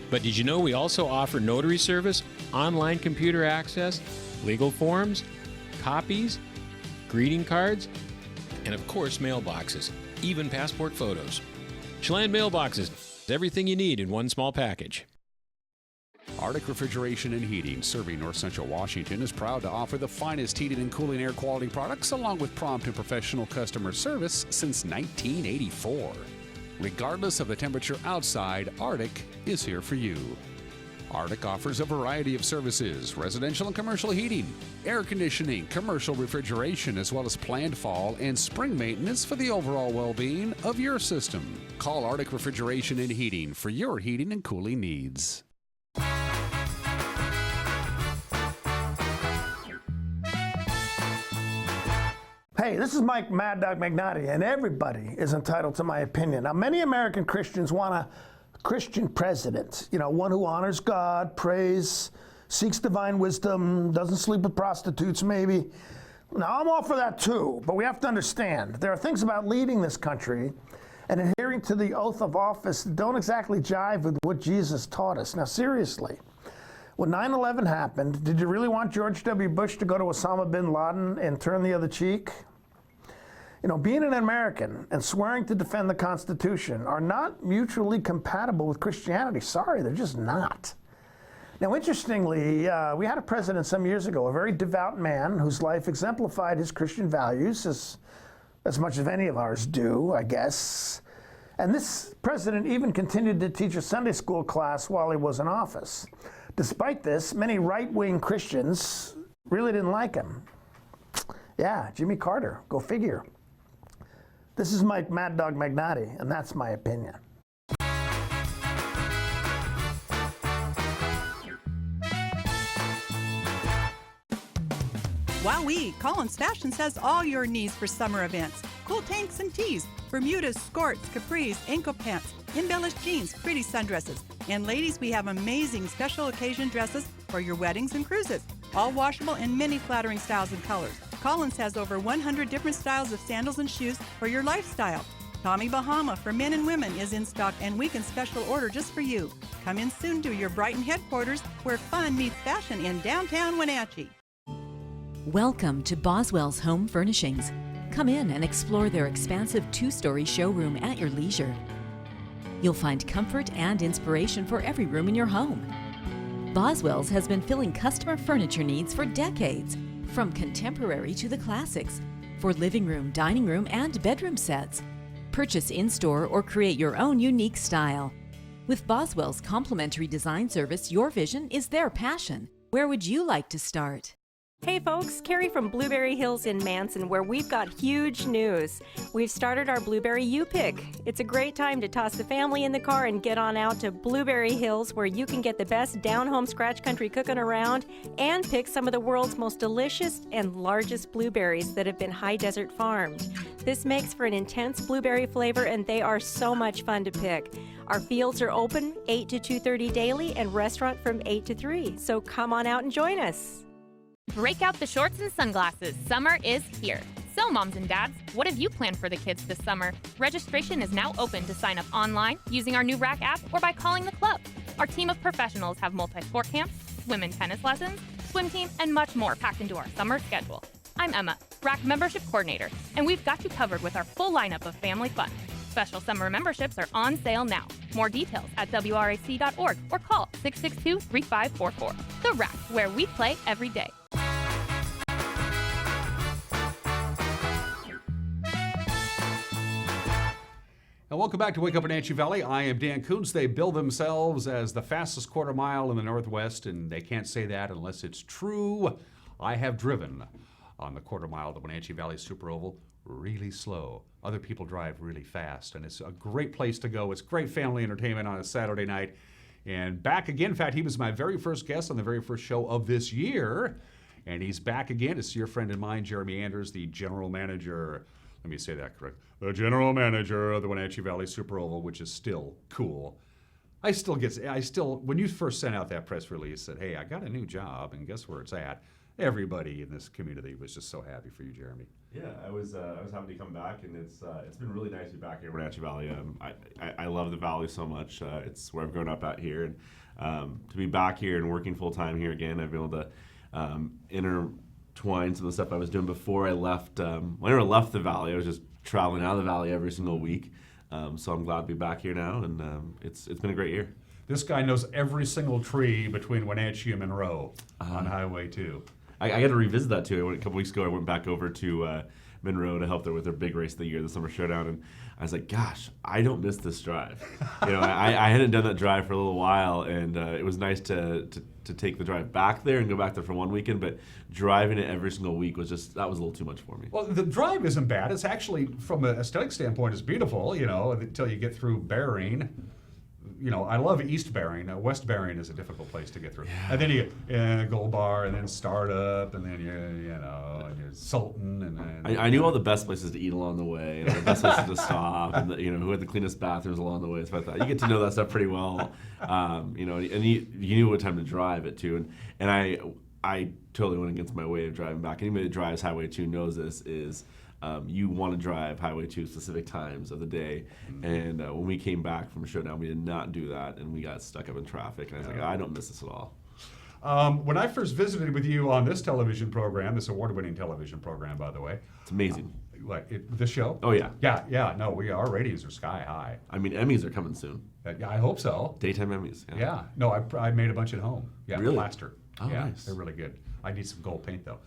But did you know we also offer notary service, online computer access, legal forms, copies, greeting cards, and of course mailboxes, even passport photos. Chelan Mailboxes, everything you need in one small package. Arctic Refrigeration and Heating, serving North Central Washington, is proud to offer the finest heating and cooling air quality products along with prompt and professional customer service since 1984. Regardless of the temperature outside, Arctic is here for you. Arctic offers a variety of services: residential and commercial heating, air conditioning, commercial refrigeration, as well as planned fall and spring maintenance for the overall well-being of your system. Call Arctic Refrigeration and Heating for your heating and cooling needs. Hey, this is Mike Mad Dog Magnotti, and everybody is entitled to my opinion. Now, many American Christians want a Christian president, one who honors God, prays, seeks divine wisdom, doesn't sleep with prostitutes, maybe. Now, I'm all for that too, but we have to understand there are things about leading this country and adhering to the oath of office that don't exactly jive with what Jesus taught us. Now, seriously, when 9/11 happened, did you really want George W. Bush to go to Osama bin Laden and turn the other cheek? Being an American and swearing to defend the Constitution are not mutually compatible with Christianity. Sorry, they're just not. Now, interestingly, we had a president some years ago, a very devout man whose life exemplified his Christian values as much as any of ours do, I guess. And this president even continued to teach a Sunday school class while he was in office. Despite this, many right-wing Christians really didn't like him. Yeah, Jimmy Carter, go figure. This is Mike Mad Dog Magnotti, and that's my opinion. Wowee! Collins Fashions has all your needs for summer events. Cool tanks and tees, Bermudas, skirts, capris, ankle pants, embellished jeans, pretty sundresses. And ladies, we have amazing special occasion dresses for your weddings and cruises. All washable in many flattering styles and colors. Collins has over 100 different styles of sandals and shoes for your lifestyle. Tommy Bahama for men and women is in stock, and we can special order just for you. Come in soon to your Brighton headquarters, where fun meets fashion in downtown Wenatchee. Welcome to Boswell's Home Furnishings. Come in and explore their expansive 2-story showroom at your leisure. You'll find comfort and inspiration for every room in your home. Boswell's has been filling customer furniture needs for decades, from contemporary to the classics, for living room, dining room, and bedroom sets. Purchase in-store or create your own unique style. With Boswell's complimentary design service, your vision is their passion. Where would you like to start? Hey folks, Carrie from Blueberry Hills in Manson, where we've got huge news. We've started our Blueberry U-Pick. It's a great time to toss the family in the car and get on out to Blueberry Hills, where you can get the best down-home scratch country cooking around and pick some of the world's most delicious and largest blueberries that have been high desert farmed. This makes for an intense blueberry flavor, and they are so much fun to pick. Our fields are open 8 to 2:30 daily and restaurant from 8 to 3, so come on out and join us. Break out the shorts and sunglasses. Summer is here. So, moms and dads, what have you planned for the kids this summer? Registration is now open to sign up online using our new RAC app or by calling the club. Our team of professionals have multi-sport camps, swim and tennis lessons, swim team, and much more packed into our summer schedule. I'm Emma, RAC membership coordinator, and we've got you covered with our full lineup of family fun. Special summer memberships are on sale now. More details at wrac.org or call 662-3544. The RAC, where we play every day. And welcome back to Wake Up Wenatchee Valley. I am Dan Kuntz. They bill themselves as the fastest quarter mile in the Northwest, and they can't say that unless it's true. I have driven on the quarter mile of the Wenatchee Valley Super Oval really slow. Other people drive really fast, and it's a great place to go. It's great family entertainment on a Saturday night. And back again. In fact, he was my very first guest on the very first show of this year, and he's back again. It's your friend and mine, Jeremy Anders, the general manager. Let me say that correct. The general manager of the Wenatchee Valley Super Oval, which is still cool. I still, when you first sent out that press release, said, hey, I got a new job, and guess where it's at? everybody in this community was just so happy for you, Jeremy. Yeah, I was happy to come back, and it's been really nice to be back here in Wenatchee Valley. I love the valley so much. It's where I've grown up out here, and to be back here and working full time here again, I've been able to intertwine some of the stuff I was doing before I left. When I left the valley, I was just traveling out of the valley every single week. So I'm glad to be back here now, and it's been a great year. This guy knows every single tree between Wenatchee and Monroe on Highway 2. I got to revisit that too. A couple weeks ago, I went back over to Monroe to help there with their big race of the year, the Summer Showdown, and I was like, gosh, I don't miss this drive. I hadn't done that drive for a little while, and it was nice to take the drive back there and go back there for one weekend, but driving it every single week was that was a little too much for me. Well, the drive isn't bad. It's actually, from an aesthetic standpoint, it's beautiful, until you get through Bearing. I love East Bearing. West Bearing is a difficult place to get through. Yeah. And then you get Gold Bar, and then Startup, and then and you're Sultan, and then I knew all the best places to eat along the way, and the best places to stop, and who had the cleanest bathrooms along the way. So I thought you get to know that stuff pretty well, and you knew what time to drive it too. And I totally went against my way of driving back. Anybody that drives Highway 2 knows this is. You want to drive Highway 2 specific times of the day, and when we came back from Showdown, we did not do that, and we got stuck up in traffic, and I was like, I don't miss this at all. When I first visited with you on this television program, this award-winning television program, by the way. It's amazing. This show? Oh, yeah. Yeah. No, our ratings are sky high. I mean, Emmys are coming soon. Yeah, I hope so. Daytime Emmys. Yeah. No, I made a bunch at home. Yeah, really? Plaster. Oh, yeah, nice. They're really good. I need some gold paint, though.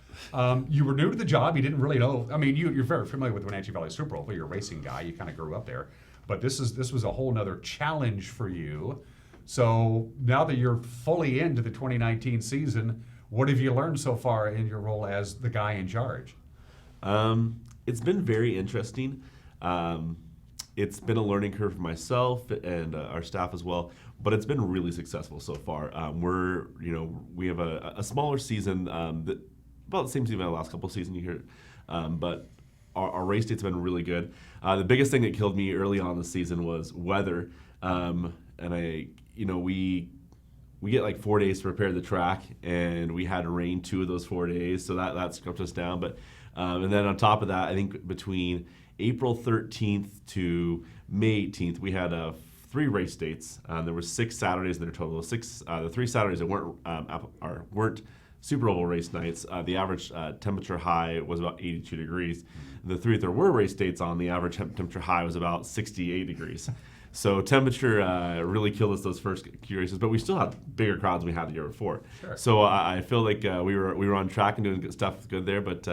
You were new to the job. You didn't really know. I mean, you're very familiar with Wenatchee Valley Super Oval. You're a racing guy. You kind of grew up there. But this was a whole nother challenge for you. So now that you're fully into the 2019 season, what have you learned so far in your role as the guy in charge? It's been very interesting. It's been a learning curve for myself and our staff as well, but it's been really successful so far. We have a smaller season that about the same season as the last couple of seasons you hear, but our race date's been really good. The biggest thing that killed me early on in the season was weather, and we get like 4 days to prepare the track, and we had rain 2 of those 4 days, so that scrubbed us down. But and then on top of that, I think between April 13th to May 18th, we had 3 race dates. There were 6 Saturdays in their total. The 3 Saturdays that weren't Super Oval race nights. The average temperature high was about 82 degrees. The 3 that there were race dates on, the average temperature high was about 68 degrees. So temperature really killed us those first few races, but we still had bigger crowds than we had the year before. Sure. So I feel like we were on track and doing good stuff good there, but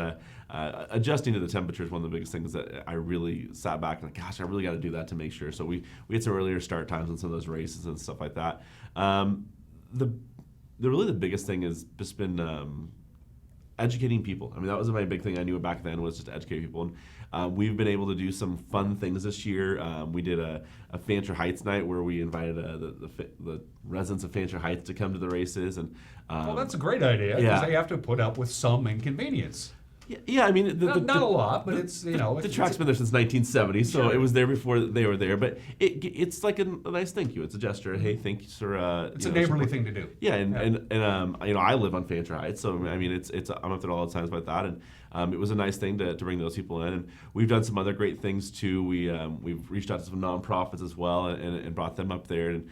adjusting to the temperature is one of the biggest things that I really sat back and like, gosh, I really got to do that to make sure. So we had some earlier start times on some of those races and stuff like that. The biggest thing has just been educating people. I mean, that was my big thing I knew back then, was just to educate people. And we've been able to do some fun things this year. We did a Fancher Heights night where we invited the residents of Fancher Heights to come to the races. And well, that's a great idea, because they have to put up with some inconvenience. Yeah, I mean, not a lot, but it's the track's been there since 1970, so sure. It was there before they were there. But it's like a nice thank you. It's a gesture. Hey, thanks for. It's a neighborly thing to do. Yeah, and I live on Fancher Heights, so I mean I'm up there all the time about that, and it was a nice thing to bring those people in. And we've done some other great things too. We've reached out to some nonprofits as well and brought them up there. And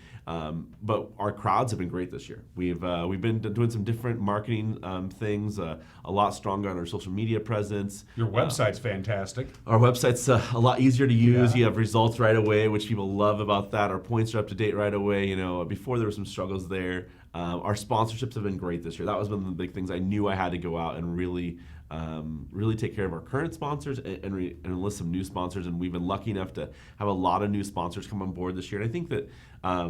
but our crowds have been great this year. We've been doing some different marketing things, a lot stronger on our social media presence. Your website's fantastic. Our website's a lot easier to use. Yeah. You have results right away, which people love about that. Our points are up to date right away. Before there were some struggles there. Our sponsorships have been great this year. That was one of the big things. I knew I had to go out and really take care of our current sponsors and enlist some new sponsors. And we've been lucky enough to have a lot of new sponsors come on board this year. And I think that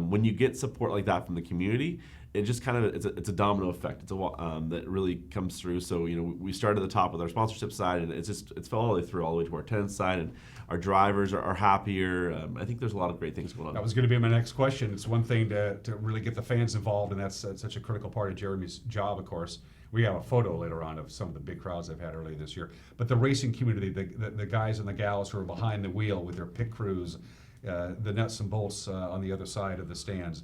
when you get support like that from the community, it just kind of it's a domino effect. It's that really comes through. So we started at the top with our sponsorship side, and it's fell all the way through, all the way to our attendance side, and our drivers are happier. I think there's a lot of great things going on. That was going to be my next question. It's one thing to really get the fans involved, and that's such a critical part of Jeremy's job, of course. We have a photo later on of some of the big crowds I've had earlier this year. But the racing community, the guys and the gals who are behind the wheel with their pit crews, the nuts and bolts on the other side of the stands,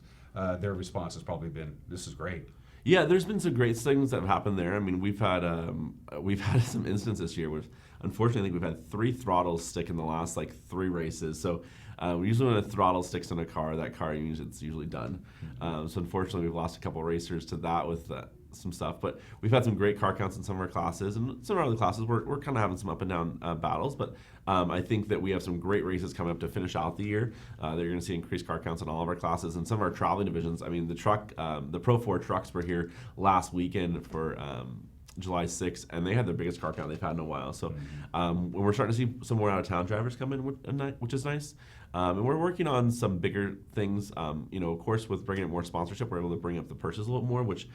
their response has probably been, this is great. Yeah, there's been some great things that have happened there. I mean, we've had some instances this year where, unfortunately, I think we've had 3 throttles stick in the last like 3 races. So usually when a throttle sticks in a car, that car it's usually done. So unfortunately, we've lost a couple racers to that with some stuff. But we've had some great car counts in some of our classes, and some of our other classes we're kind of having some up and down battles. But I think that we have some great races coming up to finish out the year. That you're going to see increased car counts in all of our classes and some of our traveling divisions. I mean, the Pro 4 trucks were here last weekend for July 6th, and they had their biggest car count they've had in a while. So we're starting to see some more out-of-town drivers come in, which is nice. And we're working on some bigger things. Of course, with bringing in more sponsorship, we're able to bring up the purses a little more, which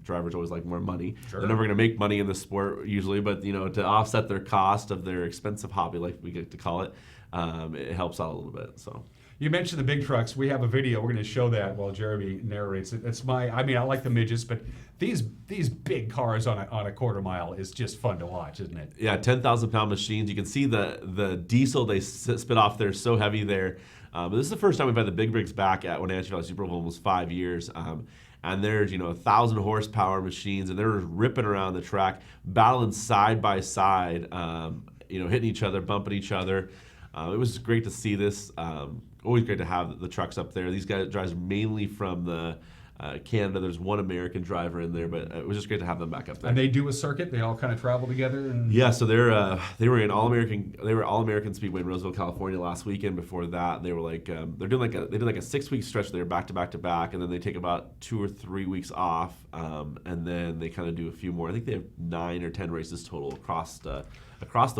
drivers always like more money. Sure. They're never going to make money in the sport usually, but to offset their cost of their expensive hobby, like we get to call it, it helps out a little bit. So. You mentioned the big trucks. We have a video. We're going to show that while Jeremy narrates it. I like the midgets, but these big cars on a quarter mile is just fun to watch, isn't it? Yeah, 10,000-pound machines. You can see the diesel they spit off there, so heavy there. But this is the first time we've had the big rigs back at Wenatchee Valley Super Oval in almost 5 years. And there's 1,000 horsepower machines, and they're ripping around the track, battling side by side, hitting each other, bumping each other. It was great to see this. Always great to have the trucks up there. These guys drive mainly from the Canada. There's one American driver in there, but it was just great to have them back up there. And they do a circuit. They all kind of travel together. And yeah, so they were in All-American. They were All-American Speedway in Roseville, California last weekend. Before that, they were they did like a 6-week stretch. They were back to back to back, and then they take about 2 or 3 weeks off, and then they kind of do a few more. I think they have 9 or 10 races total across the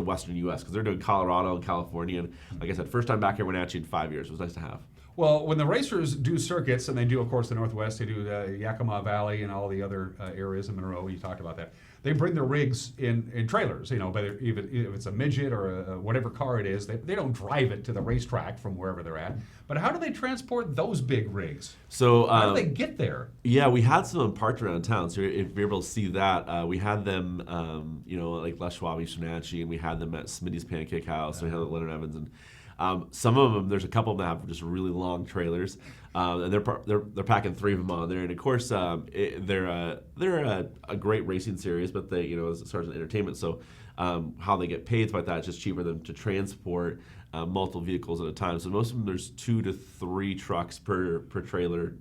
western U.S. because they're doing Colorado and California. And like I said, first time back here in Wenatchee in 5 years. It was nice to have. Well, when the racers do circuits, and they do, of course, the Northwest, they do the Yakima Valley and all the other areas in Monroe, you talked about that. They bring their rigs in trailers, whether even if it's a midget or whatever car it is, they don't drive it to the racetrack from wherever they're at. But how do they transport those big rigs? So how do they get there? Yeah, we had some parked around town, so if you're able to see that, we had them, like Les Schwab, East Wenatchee, and we had them at Smitty's Pancake House, and we had them at Leonard Evans, and some of them, there's a couple of them that have just really long trailers, and they're packing 3 of them on there. And of course, they're a great racing series, but they as far as entertainment. So how they get paid about that, it's just cheaper than to transport multiple vehicles at a time. So most of them, there's 2 to 3 trucks per trailer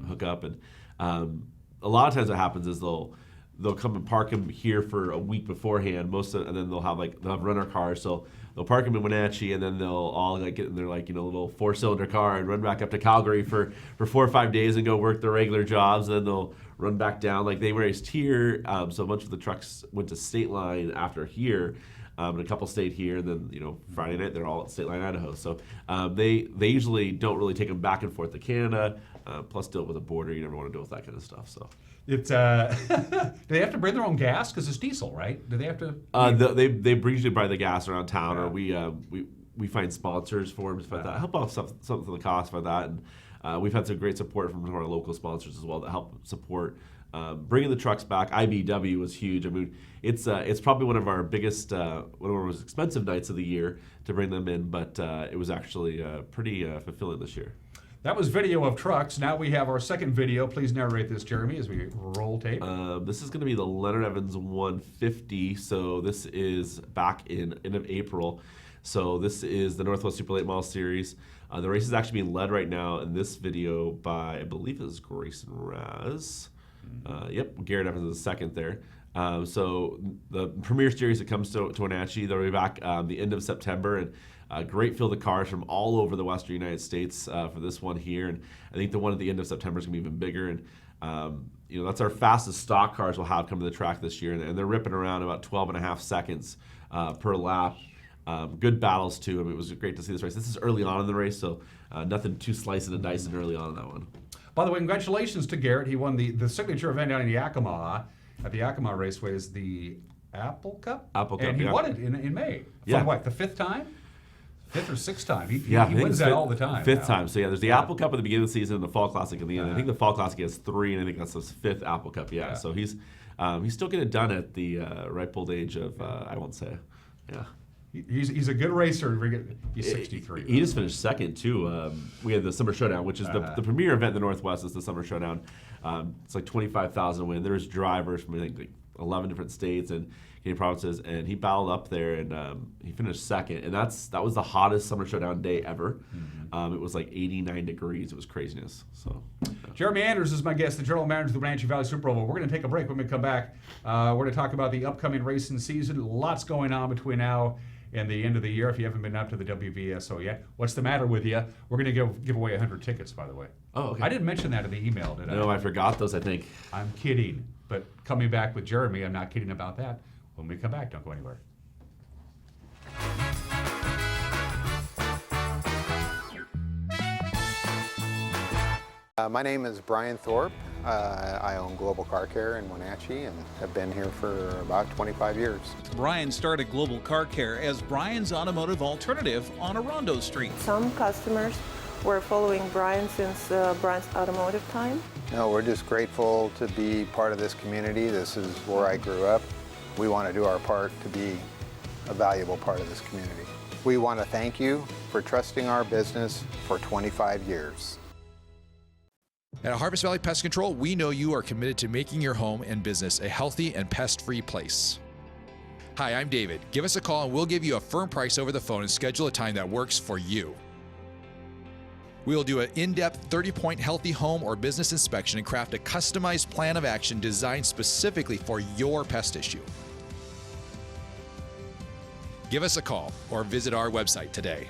hookup, and a lot of times what happens is they'll come and park them here for a week beforehand. And then they'll have rental cars. So they'll park them in Wenatchee, and then they'll all get in their little 4-cylinder car and run back up to Calgary for 4 or 5 days and go work their regular jobs. And then they'll run back down. They raced here, so a bunch of the trucks went to State Line after here, and a couple stayed here. And then Friday night they're all at State Line, Idaho. So they usually don't really take them back and forth to Canada. Plus, deal with the border. You never want to deal with that kind of stuff. So. It's do they have to bring their own gas because it's diesel, right? Do they have to? They usually buy the gas around town, or we find sponsors for them that help off some of the cost for that, and we've had some great support from some of our local sponsors as well that help support bringing the trucks back. IBW was huge. I mean, it's probably one of our biggest, one of our most expensive nights of the year to bring them in, but it was actually pretty fulfilling this year. That was video of trucks. Now we have our second video. Please narrate this, Jeremy, as we roll tape. This is going to be the Leonard Evans 150. So this is back in end of April. So this is the Northwest Super Late Model Series. The race is actually being led right now in this video by, I believe it was Grayson Raz. Yep, Garrett Evans is second there. So the Premier Series that comes to Wenatchee, they'll be back the end of September, and a great field of cars from all over the western United States for this one here. And I think the one at the end of September is going to be even bigger. And that's our fastest stock cars we'll have come to the track this year, and they're ripping around about 12.5 seconds per lap. Good battles too. I mean, it was great to see this race. This is early on in the race, so nothing too slicing and dicing early on in that one. By the way, congratulations to Garrett. He won the signature event down in Yakima. At the Yakima Raceway is the Apple Cup? And he won it in May. For what, the 5th time? 5th or 6th time. He wins that all the time. 5th time. So there's the Apple Cup at the beginning of the season and the Fall Classic at the end. I think the Fall Classic has 3, and I think that's his 5th Apple Cup. So he's still getting it done at the ripe old age of, I won't say. He's a good racer. He's 63. He just finished second too. We had the Summer Showdown, which is the premier event in the Northwest. Is the Summer Showdown. It's like 25,000 win. There's drivers from I think like 11 different states and Canadian provinces, and he battled up there and he finished second. And that was the hottest Summer Showdown day ever. It was like 89 degrees. It was craziness. So. Jeremy Anders is my guest, the general manager of the Wenatchee Valley Super Oval. We're going to take a break. When we come back, we're going to talk about the upcoming racing season. Lots going on between now and the end of the year. If you haven't been up to the WVSO yet, what's the matter with you? We're going to give away 100 tickets, by the way. Oh, okay. I didn't mention that in the email, did I? No, I forgot those, I think. I'm kidding. But coming back with Jeremy, I'm not kidding about that. When we come back, don't go anywhere. My name is Brian Thorpe. I own Global Car Care in Wenatchee and have been here for about 25 years. Brian started Global Car Care as Brian's automotive alternative on Orondo Street. Some customers were following Brian since Brian's automotive time. No, we're just grateful to be part of this community. This is where I grew up. We want to do our part to be a valuable part of this community. We want to thank you for trusting our business for 25 years. At Harvest Valley Pest Control, we know you are committed to making your home and business a healthy and pest-free place. Hi, I'm David. Give us a call and we'll give you a firm price over the phone and schedule a time that works for you. We will do an in-depth 30-point healthy home or business inspection and craft a customized plan of action designed specifically for your pest issue. Give us a call or visit our website today.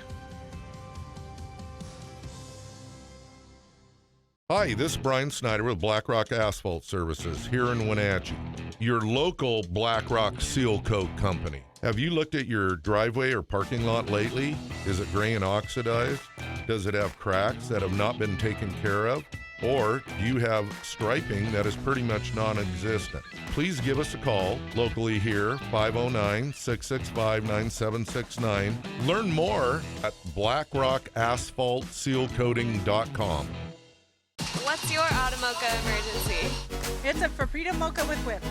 Hi, this is Brian Snyder with Black Rock Asphalt Services here in Wenatchee, your local Black Rock seal coat company. Have you looked at your driveway or parking lot lately? Is it gray and oxidized? Does it have cracks that have not been taken care of? Or do you have striping that is pretty much non-existent? Please give us a call locally here, 509-665-9769. Learn more at blackrockasphaltsealcoating.com. What's your auto mocha emergency? It's a Frapita mocha with whip.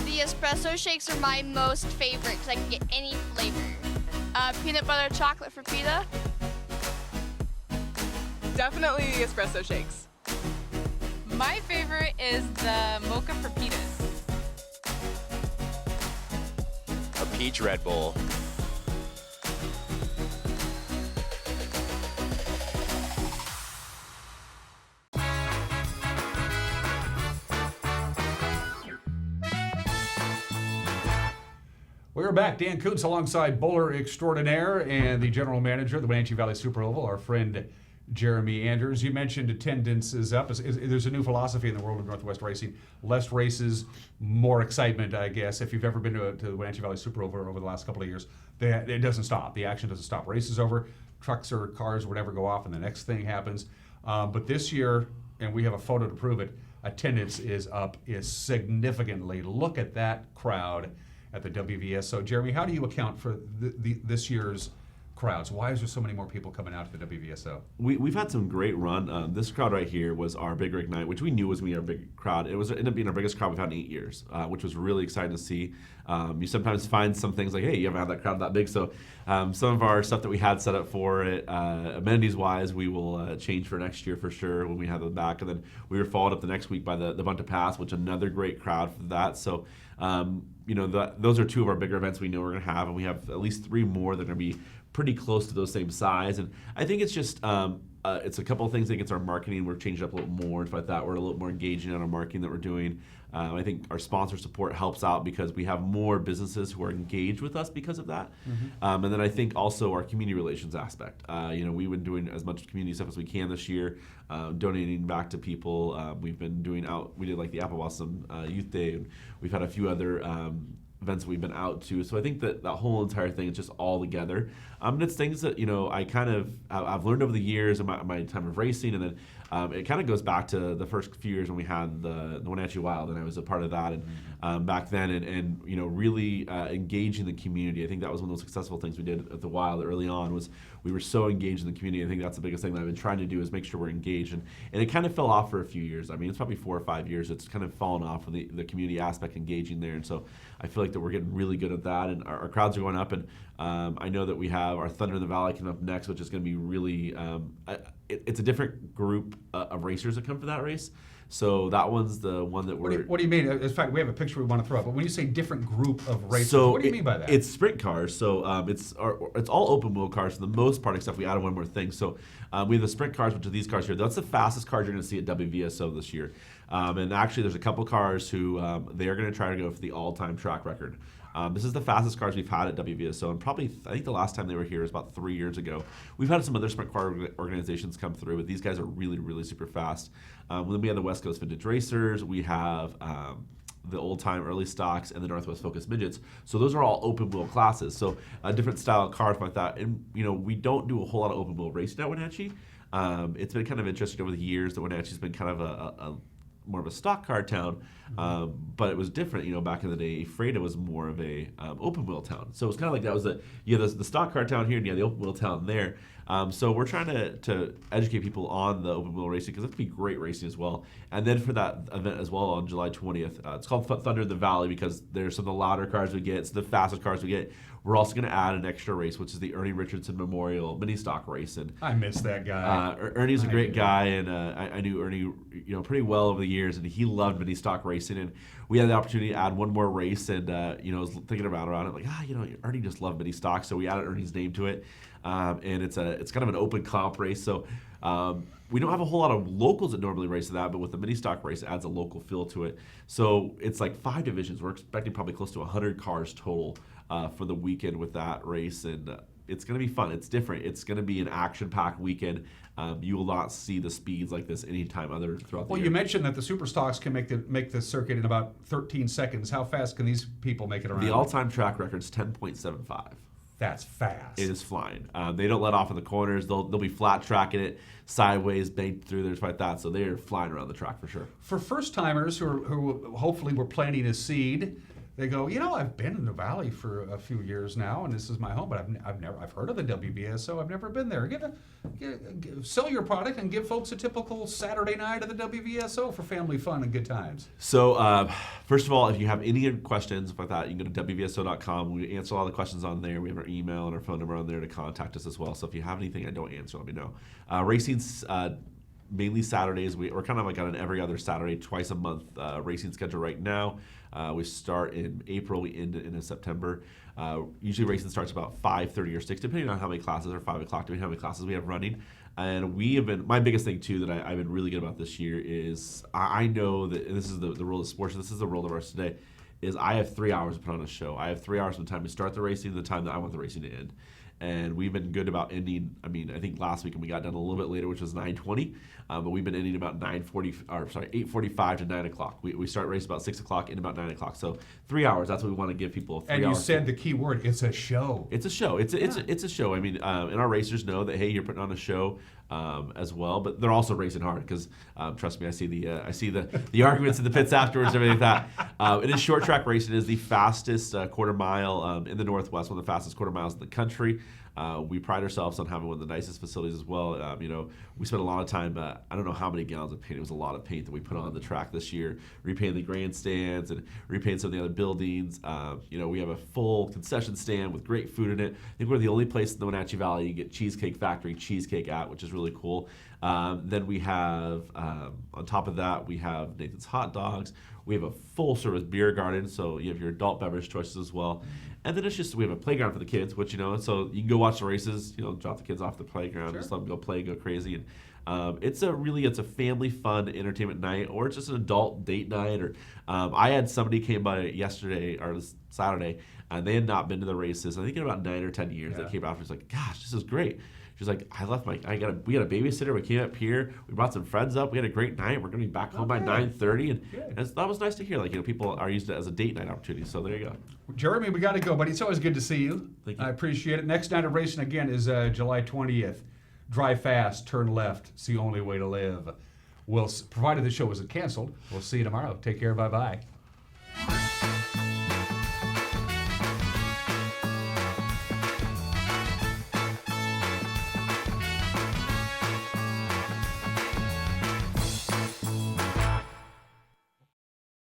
The espresso shakes are my most favorite because I can get any flavor. Peanut butter chocolate Frapita. Definitely the espresso shakes. My favorite is the mocha Frapitas. A peach Red Bull. We're back. Dan Kuntz alongside bowler extraordinaire and the general manager of the Wenatchee Valley Super Oval, our friend Jeremy Anders. You mentioned attendance is up. There's a new philosophy in the world of Northwest racing. Less races, more excitement, I guess. If you've ever been to the Wenatchee Valley Super Oval over the last couple of years, it doesn't stop. The action doesn't stop. Race is over. Trucks or cars or whatever go off and the next thing happens. But this year, and we have a photo to prove it, attendance is up significantly. Look at that crowd at the WVS. So, Jeremy, how do you account for this year's crowds? Why is there so many more people coming out to the WVSO? We've had some great run. This crowd right here was our Big Rig Night, which we knew was going to be our big crowd. It ended up being our biggest crowd we've had in 8 years, which was really exciting to see. You sometimes find some things like, hey, you haven't had that crowd that big. So some of our stuff that we had set up for it, amenities-wise, we will change for next year for sure when we have them back. And then we were followed up the next week by the Bunta Pass, which another great crowd for that. So, those are two of our bigger events we know we're going to have, and we have at least 3 more that are going to be pretty close to those same size. And I think it's just it's a couple of things. I think it's our marketing. We're changing up a little more and stuff like that. We're a little more engaging on our marketing that we're doing. I think our sponsor support helps out because we have more businesses who are engaged with us because of that. And then I think also our community relations aspect. We've been doing as much community stuff as we can this year, donating back to people. We've been doing we did like the Apple Blossom Youth Day. And we've had a few other events that we've been out to. So I think that whole entire thing is just all together. And it's things that, I've learned over the years in my time of racing. And then it kind of goes back to the first few years when we had the Wenatchee Wild, and I was a part of that, and back then, and really engaging the community. I think that was one of those successful things we did at the Wild early on. Was we were so engaged in the community. I think that's the biggest thing that I've been trying to do is make sure we're engaged, and it kind of fell off for a few years. I mean, it's probably 4 or 5 years. It's kind of fallen off with the community aspect engaging there, and so I feel like that we're getting really good at that, and our crowds are going up, and I know that we have our Thunder in the Valley coming up next, which is going to be really, it's a different group of racers that come for that race. So that one's the one that we're... What do you mean? In fact, we have a picture we want to throw up, but when you say different group of racers, so what do you mean by that? It's sprint cars, so it's all open wheel cars for the most part, except we added one more thing. So we have the sprint cars, which are these cars here. That's the fastest cars you're going to see at WVSO this year. And actually, there's a couple cars who they are going to try to go for the all-time track record. This is the fastest cars we've had at WVSO, and probably I think the last time they were here was about 3 years ago. We've had some other sprint car organizations come through, but these guys are really, really super fast. Then we have the West Coast Vintage Racers. We have the Old Time Early Stocks and the Northwest Focus Midgets. So those are all open wheel classes. So a different style of cars like that. And we don't do a whole lot of open wheel racing at Wenatchee. It's been kind of interesting over the years that Wenatchee's been kind of a more of a stock car town, but it was different. Back in the day, Freda was more of a open wheel town. So it was kind of like that was the stock car town here, and the open wheel town there. So we're trying to educate people on the open wheel racing because it can be great racing as well. And then for that event as well on July 20th, it's called Thunder in the Valley because there's some of the louder cars we get, it's the fastest cars we get. We're also going to add an extra race, which is the Ernie Richardson Memorial Mini Stock Race. And I miss that guy. Ernie's a great guy, and I knew Ernie, pretty well over the years, and he loved mini stock racing. And we had the opportunity to add one more race, and I was thinking about it, like, Ernie just loved mini stock, so we added Ernie's name to it. And it's kind of an open comp race, so we don't have a whole lot of locals that normally race that, but with the mini stock race, it adds a local feel to it. So it's like 5 divisions. We're expecting probably close to 100 cars total for the weekend with that race, and it's going to be fun. It's different. It's going to be an action-packed weekend. You will not see the speeds like this anytime other throughout the year. Well, you mentioned that the super stocks can make the circuit in about 13 seconds. How fast can these people make it around? The all-time track record is 10.75. That's fast. It is flying. They don't let off in the corners. They'll be flat tracking it, sideways, banked through, there's like that. So they're flying around the track for sure. For first timers who hopefully were planting a seed, they go, I've been in the Valley for a few years now, and this is my home, but I've heard of the WVSO. I've never been there. Sell your product and give folks a typical Saturday night at the WVSO for family fun and good times. So first of all, if you have any questions about that, you can go to WVSO.com. We answer all the questions on there. We have our email and our phone number on there to contact us as well. So if you have anything I don't answer, let me know. Racing's mainly Saturdays. We're kind of like on an every other Saturday, twice a month racing schedule right now. We start in April, we end in September. Usually racing starts about 5:30 or 6, depending on how many classes, or 5 o'clock, depending on how many classes we have running. And we have been, my biggest thing too that I've been really good about this year is I know that, and this is the world of sports, this is the world of ours today, is I have 3 hours to put on a show. I have 3 hours from the time to start the racing to the time that I want the racing to end. And we've been good about ending. I think last week we got done a little bit later, which was 9:20, but we've been ending about 8:45 to 9 o'clock. We start race about 6 o'clock, end about 9 o'clock. So 3 hours. That's what we want to give people. 3 hours. And you said the key word. It's a show. It's a show. It's a show. And our racers know that hey, you're putting on a show as well, but they're also racing hard because trust me, I see the arguments in the pits afterwards and everything like that. It is short track racing. It is the fastest quarter mile in the Northwest, one of the fastest quarter miles in the country. We pride ourselves on having one of the nicest facilities as well. We spent a lot of time, I don't know how many gallons of paint, it was a lot of paint that we put on the track this year, repainting the grandstands and repainting some of the other buildings. We have a full concession stand with great food in it. I think we're the only place in the Wenatchee Valley you get Cheesecake Factory cheesecake at, which is really cool. Then we have, on top of that, we have Nathan's Hot Dogs. We have a full service beer garden, so you have your adult beverage choices as well. And then we have a playground for the kids, which, so you can go watch the races, drop the kids off the playground, just let them go play, go crazy. And it's a family fun entertainment night, or it's just an adult date night. Or I had somebody came by yesterday or Saturday, and they had not been to the races. I think in about 9 or 10 years, they came out and was like, "Gosh, this is great." She's like, we got a babysitter. We came up here. We brought some friends up. We had a great night. We're going to be back home by 9:30, and that was nice to hear. People are using it as a date night opportunity. So there you go. Jeremy, we got to go, buddy. It's always good to see you. Thank you. I appreciate it. Next night of racing again is July 20th. drive fast, turn left. It's the only way to live. Provided the show isn't canceled, we'll see you tomorrow. Take care. Bye-bye.